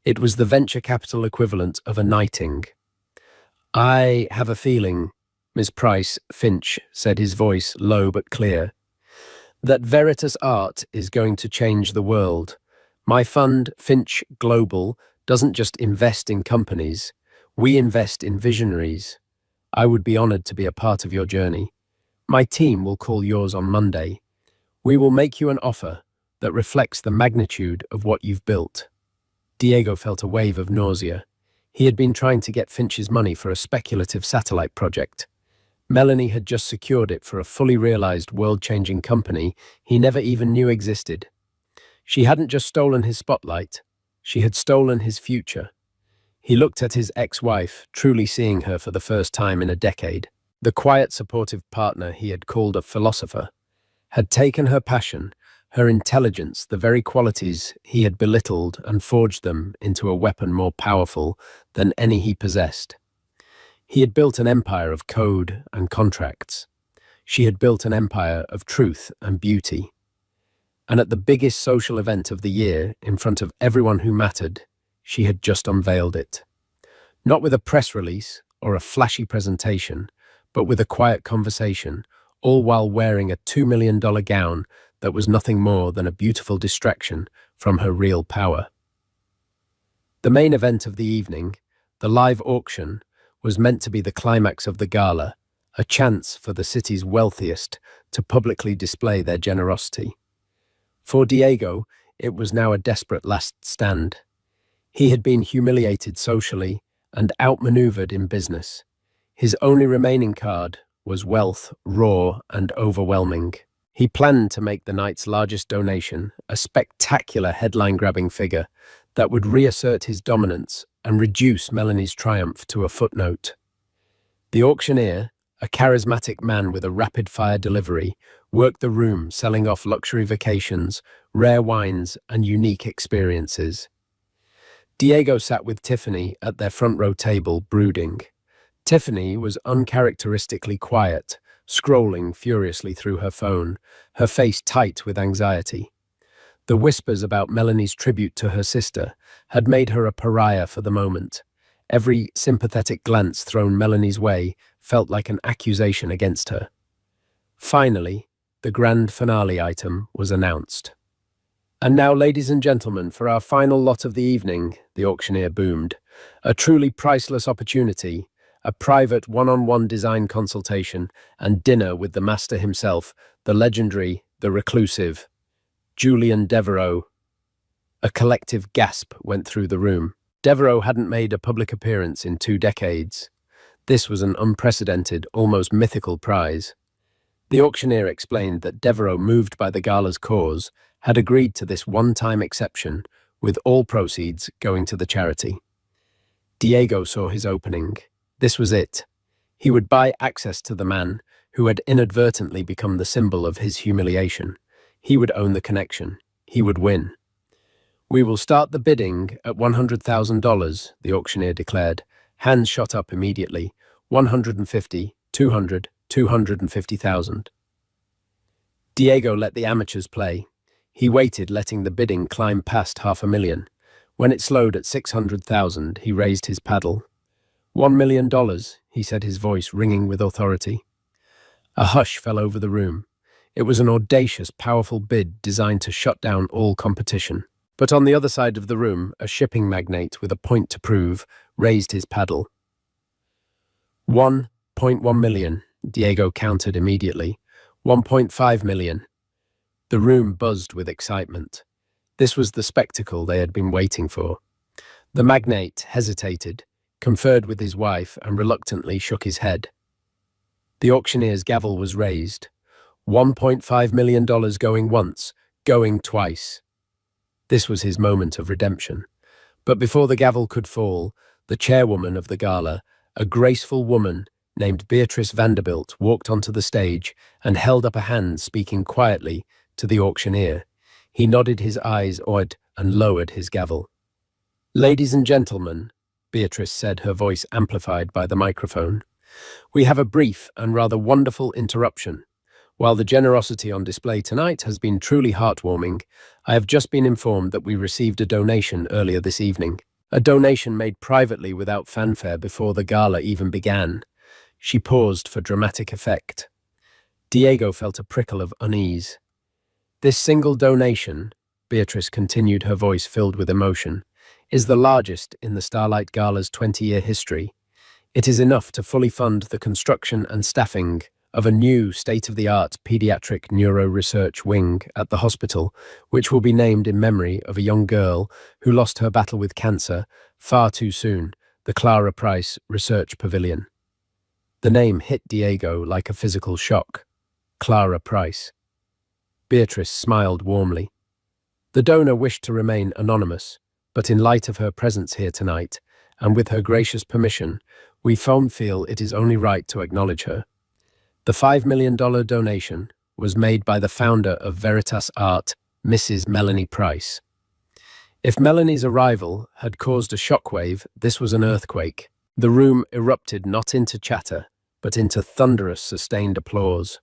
It was the venture capital equivalent of a knighting. "I have a feeling, Miss Price," Finch said, his voice low but clear, "that Veritas Art is going to change the world. My fund, Finch Global, doesn't just invest in companies. We invest in visionaries. I would be honored to be a part of your journey. My team will call yours on Monday. We will make you an offer that reflects the magnitude of what you've built." Diego felt a wave of nausea. He had been trying to get Finch's money for a speculative satellite project. Melanie had just secured it for a fully realized, world-changing company he never even knew existed. She hadn't just stolen his spotlight, she had stolen his future. He looked at his ex-wife, truly seeing her for the first time in a decade. The quiet, supportive partner he had called a philosopher had taken her passion, her intelligence, the very qualities he had belittled, and forged them into a weapon more powerful than any he possessed. He had built an empire of code and contracts. She had built an empire of truth and beauty. And at the biggest social event of the year, in front of everyone who mattered, she had just unveiled it. Not with a press release or a flashy presentation, but with a quiet conversation, all while wearing a $2 million gown that was nothing more than a beautiful distraction from her real power. The main event of the evening, the live auction, was meant to be the climax of the gala, a chance for the city's wealthiest to publicly display their generosity. For Diego, it was now a desperate last stand. He had been humiliated socially and outmaneuvered in business. His only remaining card was wealth, raw and overwhelming. He planned to make the night's largest donation, a spectacular headline-grabbing figure that would reassert his dominance and reduce Melanie's triumph to a footnote. The auctioneer, a charismatic man with a rapid-fire delivery, worked the room, selling off luxury vacations, rare wines, and unique experiences. Diego sat with Tiffany at their front-row table, brooding. Tiffany was uncharacteristically quiet, scrolling furiously through her phone, her face tight with anxiety. The whispers about Melanie's tribute to her sister had made her a pariah for the moment. Every sympathetic glance thrown Melanie's way felt like an accusation against her. Finally, the grand finale item was announced. "And now, ladies and gentlemen, for our final lot of the evening," the auctioneer boomed. "A truly priceless opportunity, a private one-on-one design consultation, and dinner with the master himself, the legendary, the reclusive, Julian Devereaux." A collective gasp went through the room. Devereaux hadn't made a public appearance in 2 decades. This was an unprecedented, almost mythical prize. The auctioneer explained that Devereaux, moved by the gala's cause, had agreed to this one-time exception, with all proceeds going to the charity. Diego saw his opening. This was it. He would buy access to the man who had inadvertently become the symbol of his humiliation. He would own the connection. He would win. "We will start the bidding at $100,000, the auctioneer declared. Hands shot up immediately. 150, 200, 250,000. Diego let the amateurs play. He waited, letting the bidding climb past $500,000. When it slowed at 600,000, he raised his paddle. $1 million, he said, his voice ringing with authority. A hush fell over the room. It was an audacious, powerful bid designed to shut down all competition. But on the other side of the room, a shipping magnate with a point to prove raised his paddle. 1.1 million, Diego countered immediately. 1.5 million. The room buzzed with excitement. This was the spectacle they had been waiting for. The magnate hesitated, conferred with his wife, and reluctantly shook his head. The auctioneer's gavel was raised. $1.5 million going once, going twice. This was his moment of redemption. But before the gavel could fall, the chairwoman of the gala, a graceful woman named Beatrice Vanderbilt, walked onto the stage and held up a hand, speaking quietly to the auctioneer. He nodded his eyes odd and lowered his gavel. "Ladies and gentlemen," Beatrice said, her voice amplified by the microphone, "we have a brief and rather wonderful interruption. While the generosity on display tonight has been truly heartwarming, I have just been informed that we received a donation earlier this evening. A donation made privately without fanfare before the gala even began." She paused for dramatic effect. Diego felt a prickle of unease. "This single donation," Beatrice continued, her voice filled with emotion, "is the largest in the Starlight Gala's 20-year history. It is enough to fully fund the construction and staffing of a new state-of-the-art pediatric neuro research wing at the hospital, which will be named in memory of a young girl who lost her battle with cancer far too soon, the Clara Price Research Pavilion." The name hit Diego like a physical shock. Clara Price. Beatrice smiled warmly. The donor wished to remain anonymous, but in light of her presence here tonight, and with her gracious permission, we feel it is only right to acknowledge her. The $5 million donation was made by the founder of Veritas Art, Mrs. Melanie Price. If Melanie's arrival had caused a shockwave, this was an earthquake. The room erupted not into chatter, but into thunderous, sustained applause.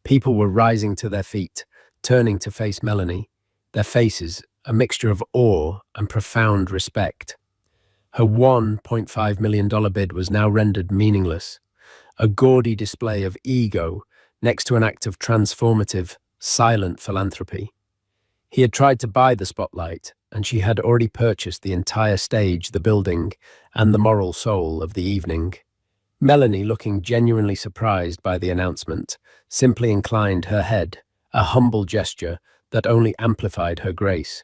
People were rising to their feet, turning to face Melanie, their faces a mixture of awe and profound respect. Her $1.5 million bid was now rendered meaningless, a gaudy display of ego next to an act of transformative, silent philanthropy. He had tried to buy the spotlight, and she had already purchased the entire stage, the building, and the moral soul of the evening. Melanie, looking genuinely surprised by the announcement, simply inclined her head, a humble gesture that only amplified her grace.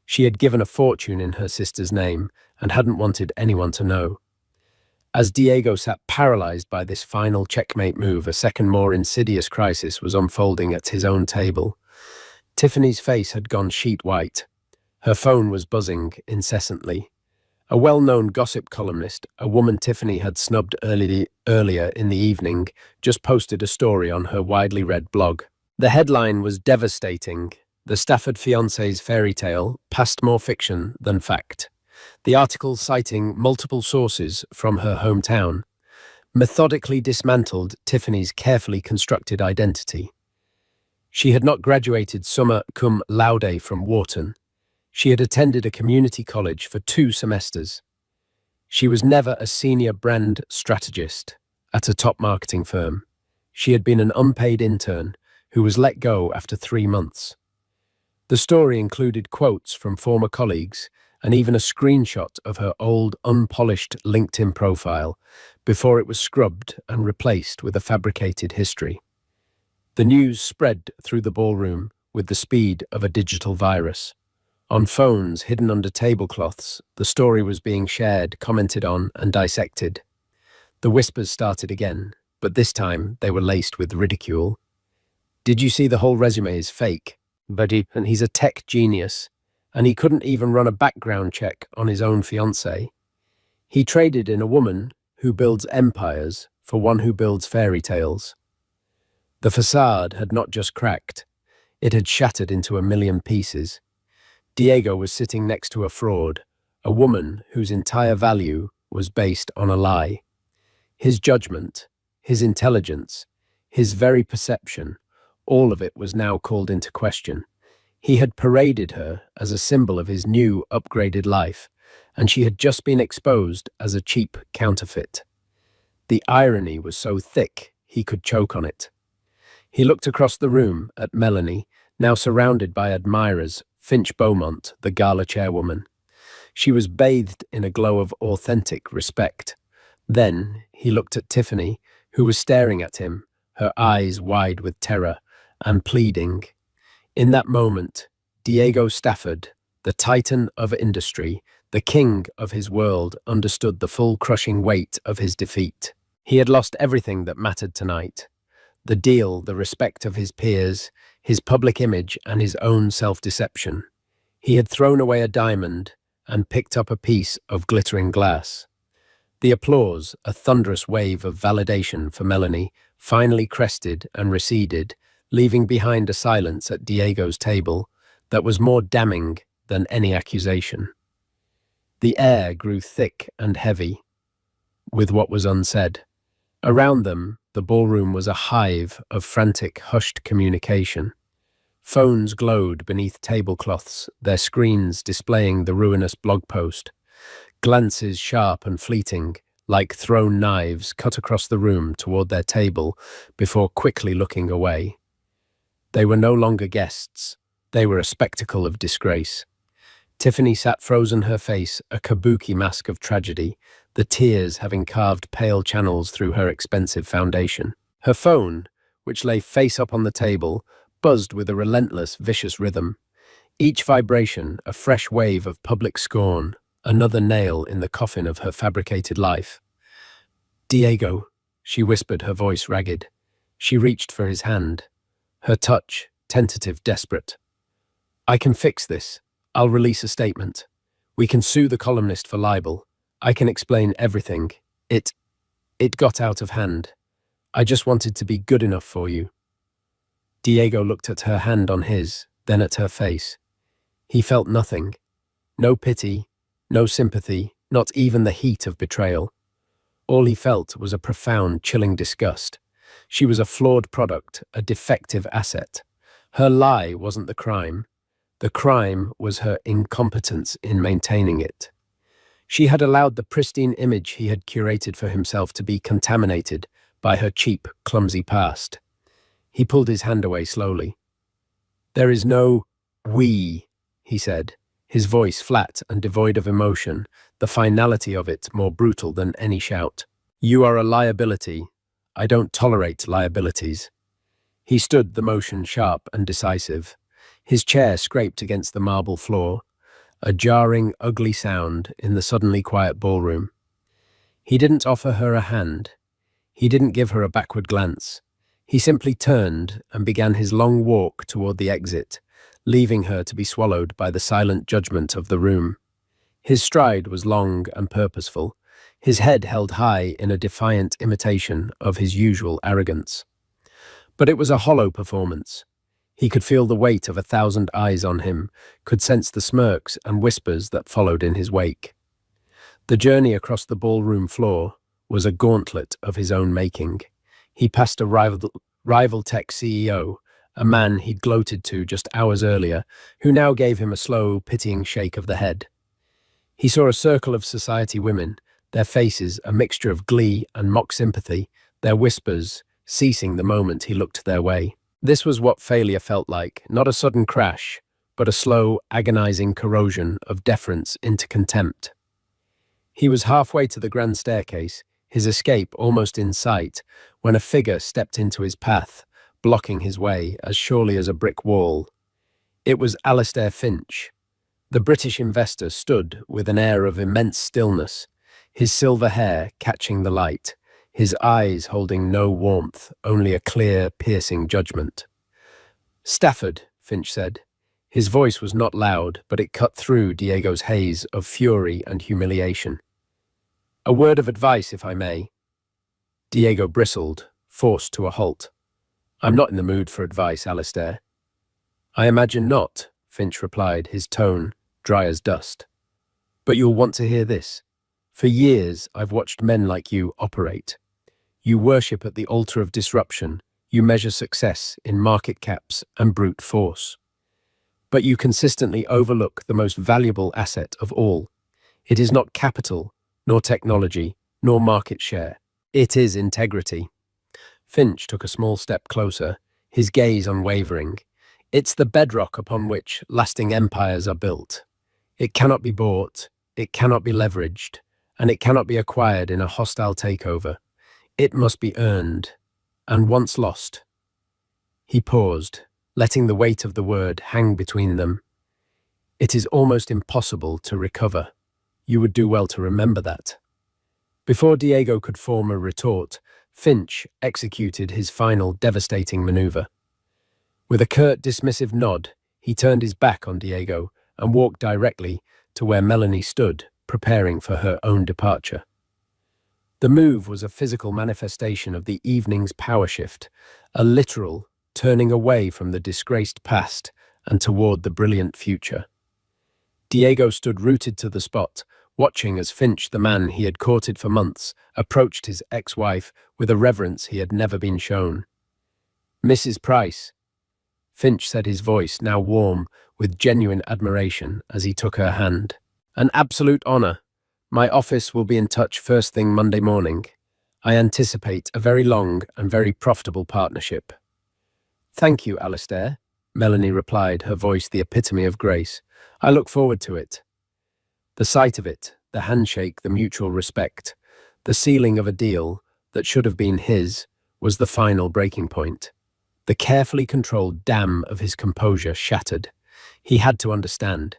She had given a fortune in her sister's name and hadn't wanted anyone to know. As Diego sat paralyzed by this final checkmate move, a second more insidious crisis was unfolding at his own table. Tiffany's face had gone sheet white. Her phone was buzzing incessantly. A well-known gossip columnist, a woman Tiffany had snubbed earlier in the evening, just posted a story on her widely read blog. The headline was devastating. The Stafford fiancé's fairy tale passed more fiction than fact. The article, citing multiple sources from her hometown, methodically dismantled Tiffany's carefully constructed identity. She had not graduated summa cum laude from Wharton. She had attended a community college for 2 semesters. She was never a senior brand strategist at a top marketing firm. She had been an unpaid intern who was let go after 3 months. The story included quotes from former colleagues and even a screenshot of her old, unpolished LinkedIn profile before it was scrubbed and replaced with a fabricated history. The news spread through the ballroom with the speed of a digital virus. On phones hidden under tablecloths, the story was being shared, commented on, and dissected. The whispers started again, but this time they were laced with ridicule. "Did you see the whole resume is fake? And he's a tech genius, and he couldn't even run a background check on his own fiancée. He traded in a woman who builds empires for one who builds fairy tales." The facade had not just cracked, it had shattered into a million pieces. Diego was sitting next to a fraud, a woman whose entire value was based on a lie. His judgment, his intelligence, his very perception, all of it was now called into question. He had paraded her as a symbol of his new, upgraded life, and she had just been exposed as a cheap counterfeit. The irony was so thick he could choke on it. He looked across the room at Melanie, now surrounded by admirers, Finch Beaumont, the gala chairwoman. She was bathed in a glow of authentic respect. Then he looked at Tiffany, who was staring at him, her eyes wide with terror and pleading. In that moment, Diego Stafford, the titan of industry, the king of his world, understood the full crushing weight of his defeat. He had lost everything that mattered tonight. The deal, the respect of his peers, his public image, and his own self-deception. He had thrown away a diamond and picked up a piece of glittering glass. The applause, a thunderous wave of validation for Melanie, finally crested and receded, leaving behind a silence at Diego's table that was more damning than any accusation. The air grew thick and heavy with what was unsaid. Around them, the ballroom was a hive of frantic, hushed communication. Phones glowed beneath tablecloths, their screens displaying the ruinous blog post. Glances sharp and fleeting, like thrown knives, cut across the room toward their table before quickly looking away. They were no longer guests. They were a spectacle of disgrace. Tiffany sat frozen, her face a kabuki mask of tragedy, the tears having carved pale channels through her expensive foundation. Her phone, which lay face up on the table, buzzed with a relentless, vicious rhythm. Each vibration a fresh wave of public scorn, another nail in the coffin of her fabricated life. "Diego," she whispered, her voice ragged. She reached for his hand, her touch tentative, desperate. "I can fix this. I'll release a statement. We can sue the columnist for libel. I can explain everything. It got out of hand. I just wanted to be good enough for you." Diego looked at her hand on his, then at her face. He felt nothing. No pity, no sympathy, not even the heat of betrayal. All he felt was a profound, chilling disgust. She was a flawed product, a defective asset. Her lie wasn't the crime. The crime was her incompetence in maintaining it. She had allowed the pristine image he had curated for himself to be contaminated by her cheap, clumsy past. He pulled his hand away slowly. "There is no we," he said, his voice flat and devoid of emotion, the finality of it more brutal than any shout. "You are a liability. I don't tolerate liabilities." He stood, the motion sharp and decisive. His chair scraped against the marble floor, a jarring, ugly sound in the suddenly quiet ballroom. He didn't offer her a hand. He didn't give her a backward glance. He simply turned and began his long walk toward the exit, leaving her to be swallowed by the silent judgment of the room. His stride was long and purposeful, his head held high in a defiant imitation of his usual arrogance. But it was a hollow performance. He could feel the weight of 1,000 eyes on him, could sense the smirks and whispers that followed in his wake. The journey across the ballroom floor was a gauntlet of his own making. He passed a rival tech CEO, a man he'd gloated to just hours earlier, who now gave him a slow, pitying shake of the head. He saw a circle of society women, their faces a mixture of glee and mock sympathy, their whispers ceasing the moment he looked their way. This was what failure felt like, not a sudden crash, but a slow, agonizing corrosion of deference into contempt. He was halfway to the grand staircase, his escape almost in sight, when a figure stepped into his path, blocking his way as surely as a brick wall. It was Alistair Finch. The British investor stood with an air of immense stillness, his silver hair catching the light, his eyes holding no warmth, only a clear, piercing judgment. "Stafford," Finch said. His voice was not loud, but it cut through Diego's haze of fury and humiliation. "A word of advice, if I may." Diego bristled, forced to a halt. "I'm not in the mood for advice, Alistair." "I imagine not," Finch replied, his tone dry as dust. "But you'll want to hear this. For years, I've watched men like you operate. You worship at the altar of disruption. You measure success in market caps and brute force. But you consistently overlook the most valuable asset of all, It is not capital, nor technology, nor market share. It is integrity. Finch took a small step closer, his gaze unwavering. It's the bedrock upon which lasting empires are built. It cannot be bought, it cannot be leveraged, and it cannot be acquired in a hostile takeover. It must be earned, and once lost. He paused, letting the weight of the word hang between them. It is almost impossible to recover. You would do well to remember that. Before Diego could form a retort, Finch executed his final devastating maneuver. With a curt, dismissive nod, he turned his back on Diego and walked directly to where Melanie stood, preparing for her own departure. The move was a physical manifestation of the evening's power shift, a literal turning away from the disgraced past and toward the brilliant future. Diego stood rooted to the spot, watching as Finch, the man he had courted for months, approached his ex-wife with a reverence he had never been shown. "Mrs. Price," Finch said, his voice now warm with genuine admiration as he took her hand. "An absolute honor. My office will be in touch first thing Monday morning. I anticipate a very long and very profitable partnership." "Thank you, Alistair," Melanie replied, her voice the epitome of grace. "I look forward to it." The sight of it, the handshake, the mutual respect, the sealing of a deal that should have been his, was the final breaking point. The carefully controlled dam of his composure shattered. He had to understand.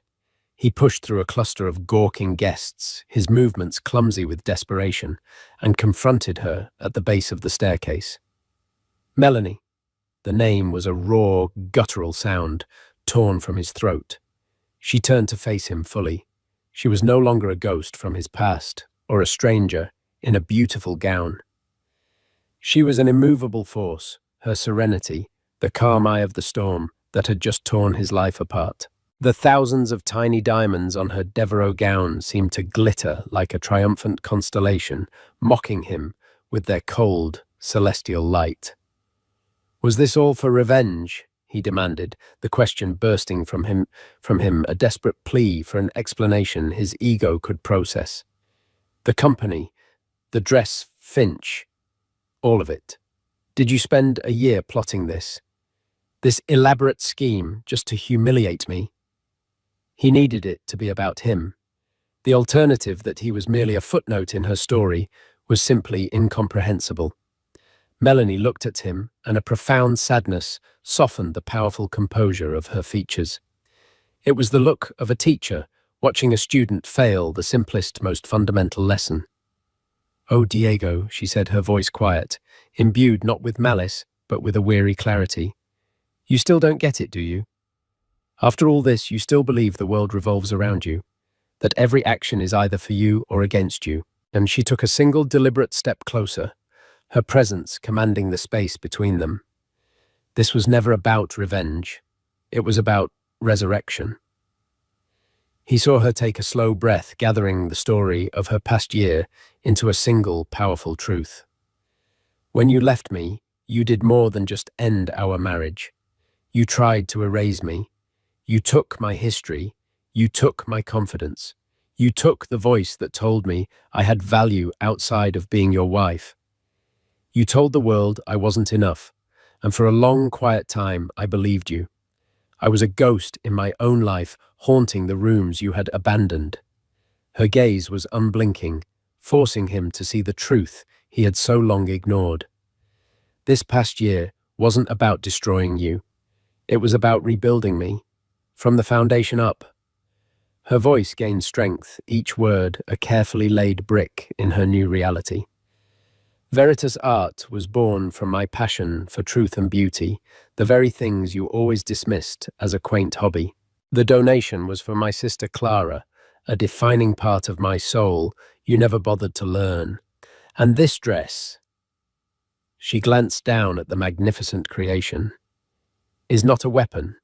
He pushed through a cluster of gawking guests, his movements clumsy with desperation, and confronted her at the base of the staircase. "Melanie." The name was a raw, guttural sound, torn from his throat. She turned to face him fully. She was no longer a ghost from his past, or a stranger in a beautiful gown. She was an immovable force, her serenity, the calm eye of the storm that had just torn his life apart. The thousands of tiny diamonds on her Devereux gown seemed to glitter like a triumphant constellation, mocking him with their cold, celestial light. Was this all for revenge? He demanded, the question bursting from him, a desperate plea for an explanation his ego could process. The company, the dress, Finch, all of it. Did you spend a year plotting this? This elaborate scheme just to humiliate me? He needed it to be about him. The alternative, that he was merely a footnote in her story, was simply incomprehensible. Melanie looked at him, and a profound sadness softened the powerful composure of her features. It was the look of a teacher watching a student fail the simplest, most fundamental lesson. "Oh, Diego," she said, her voice quiet, imbued not with malice, but with a weary clarity. "You still don't get it, do you? After all this, you still believe the world revolves around you, that every action is either for you or against you." And she took a single deliberate step closer, her presence commanding the space between them. This was never about revenge. It was about resurrection. He saw her take a slow breath, gathering the story of her past year into a single powerful truth. "When you left me, you did more than just end our marriage. You tried to erase me. You took my history. You took my confidence. You took the voice that told me I had value outside of being your wife. You told the world I wasn't enough, and for a long, quiet time I believed you. I was a ghost in my own life, haunting the rooms you had abandoned." Her gaze was unblinking, forcing him to see the truth he had so long ignored. "This past year wasn't about destroying you. It was about rebuilding me, from the foundation up." Her voice gained strength, each word a carefully laid brick in her new reality. "Veritas art was born from my passion for truth and beauty, the very things you always dismissed as a quaint hobby. The donation was for my sister Clara, a defining part of my soul you never bothered to learn. And this dress," she glanced down at the magnificent creation, "is not a weapon.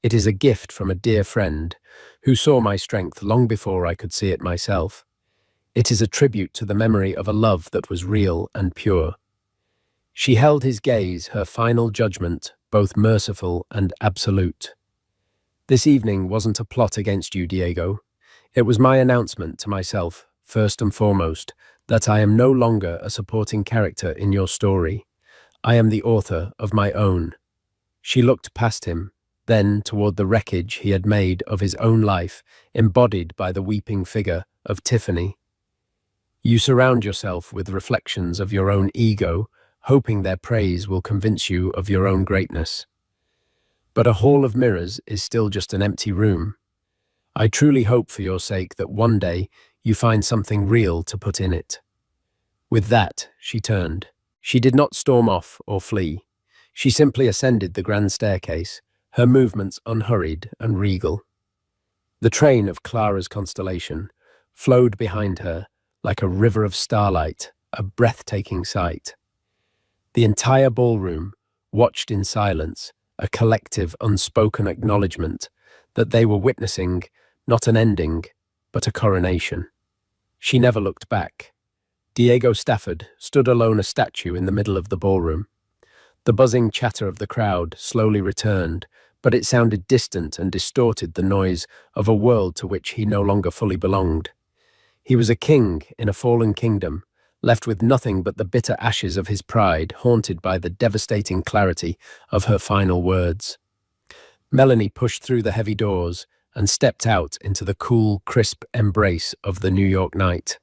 It is a gift from a dear friend who saw my strength long before I could see it myself. It is a tribute to the memory of a love that was real and pure." She held his gaze, her final judgment, both merciful and absolute. "This evening wasn't a plot against you, Diego. It was my announcement to myself, first and foremost, that I am no longer a supporting character in your story. I am the author of my own. She looked past him, then toward the wreckage he had made of his own life, embodied by the weeping figure of Tiffany. You surround yourself with reflections of your own ego, hoping their praise will convince you of your own greatness. But a hall of mirrors is still just an empty room. I truly hope for your sake that one day you find something real to put in it. With that, she turned. She did not storm off or flee. She simply ascended the grand staircase, her movements unhurried and regal. The train of Clara's constellation flowed behind her like a river of starlight, a breathtaking sight. The entire ballroom watched in silence, a collective, unspoken acknowledgement that they were witnessing not an ending, but a coronation. She never looked back. Diego Stafford stood alone, a statue in the middle of the ballroom. The buzzing chatter of the crowd slowly returned, but it sounded distant and distorted the noise of a world to which he no longer fully belonged. He was a king in a fallen kingdom, left with nothing but the bitter ashes of his pride, haunted by the devastating clarity of her final words. Melanie pushed through the heavy doors and stepped out into the cool, crisp embrace of the New York night.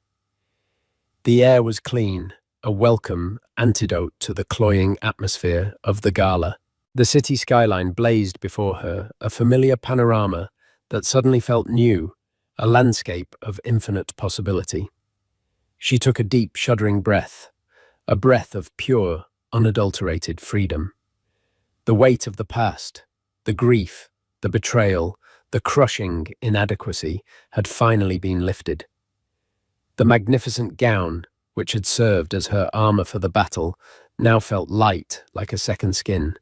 The air was clean, a welcome antidote to the cloying atmosphere of the gala. The city skyline blazed before her, a familiar panorama that suddenly felt new, a landscape of infinite possibility. She took a deep, shuddering breath, a breath of pure, unadulterated freedom. The weight of the past, the grief, the betrayal, the crushing inadequacy had finally been lifted. The magnificent gown, which had served as her armor for the battle, now felt light like a second skin.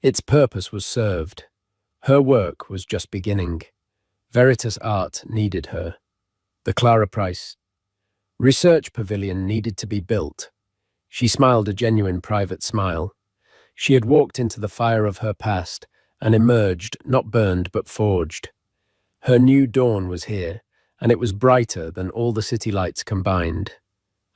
Its purpose was served. Her work was just beginning. Veritas Art needed her. The Clara Price Research Pavilion needed to be built. She smiled a genuine private smile. She had walked into the fire of her past and emerged, not burned but forged. Her new dawn was here, and it was brighter than all the city lights combined.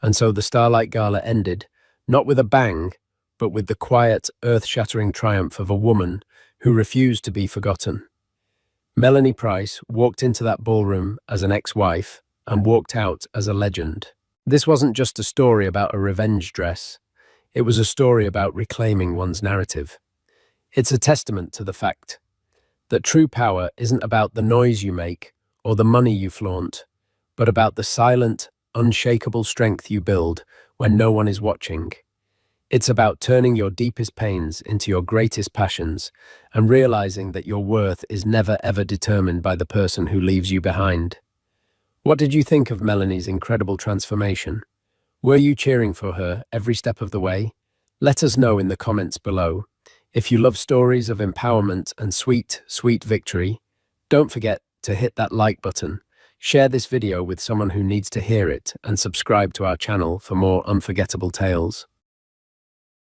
And so the Starlight Gala ended, not with a bang, but with the quiet, earth-shattering triumph of a woman who refused to be forgotten. Melanie Price walked into that ballroom as an ex-wife and walked out as a legend. This wasn't just a story about a revenge dress. It was a story about reclaiming one's narrative. It's a testament to the fact that true power isn't about the noise you make or the money you flaunt, but about the silent, unshakable strength you build when no one is watching. It's about turning your deepest pains into your greatest passions and realizing that your worth is never ever determined by the person who leaves you behind. What did you think of Melanie's incredible transformation? Were you cheering for her every step of the way? Let us know in the comments below. If you love stories of empowerment and sweet, sweet victory, don't forget to hit that like button, share this video with someone who needs to hear it, and subscribe to our channel for more unforgettable tales.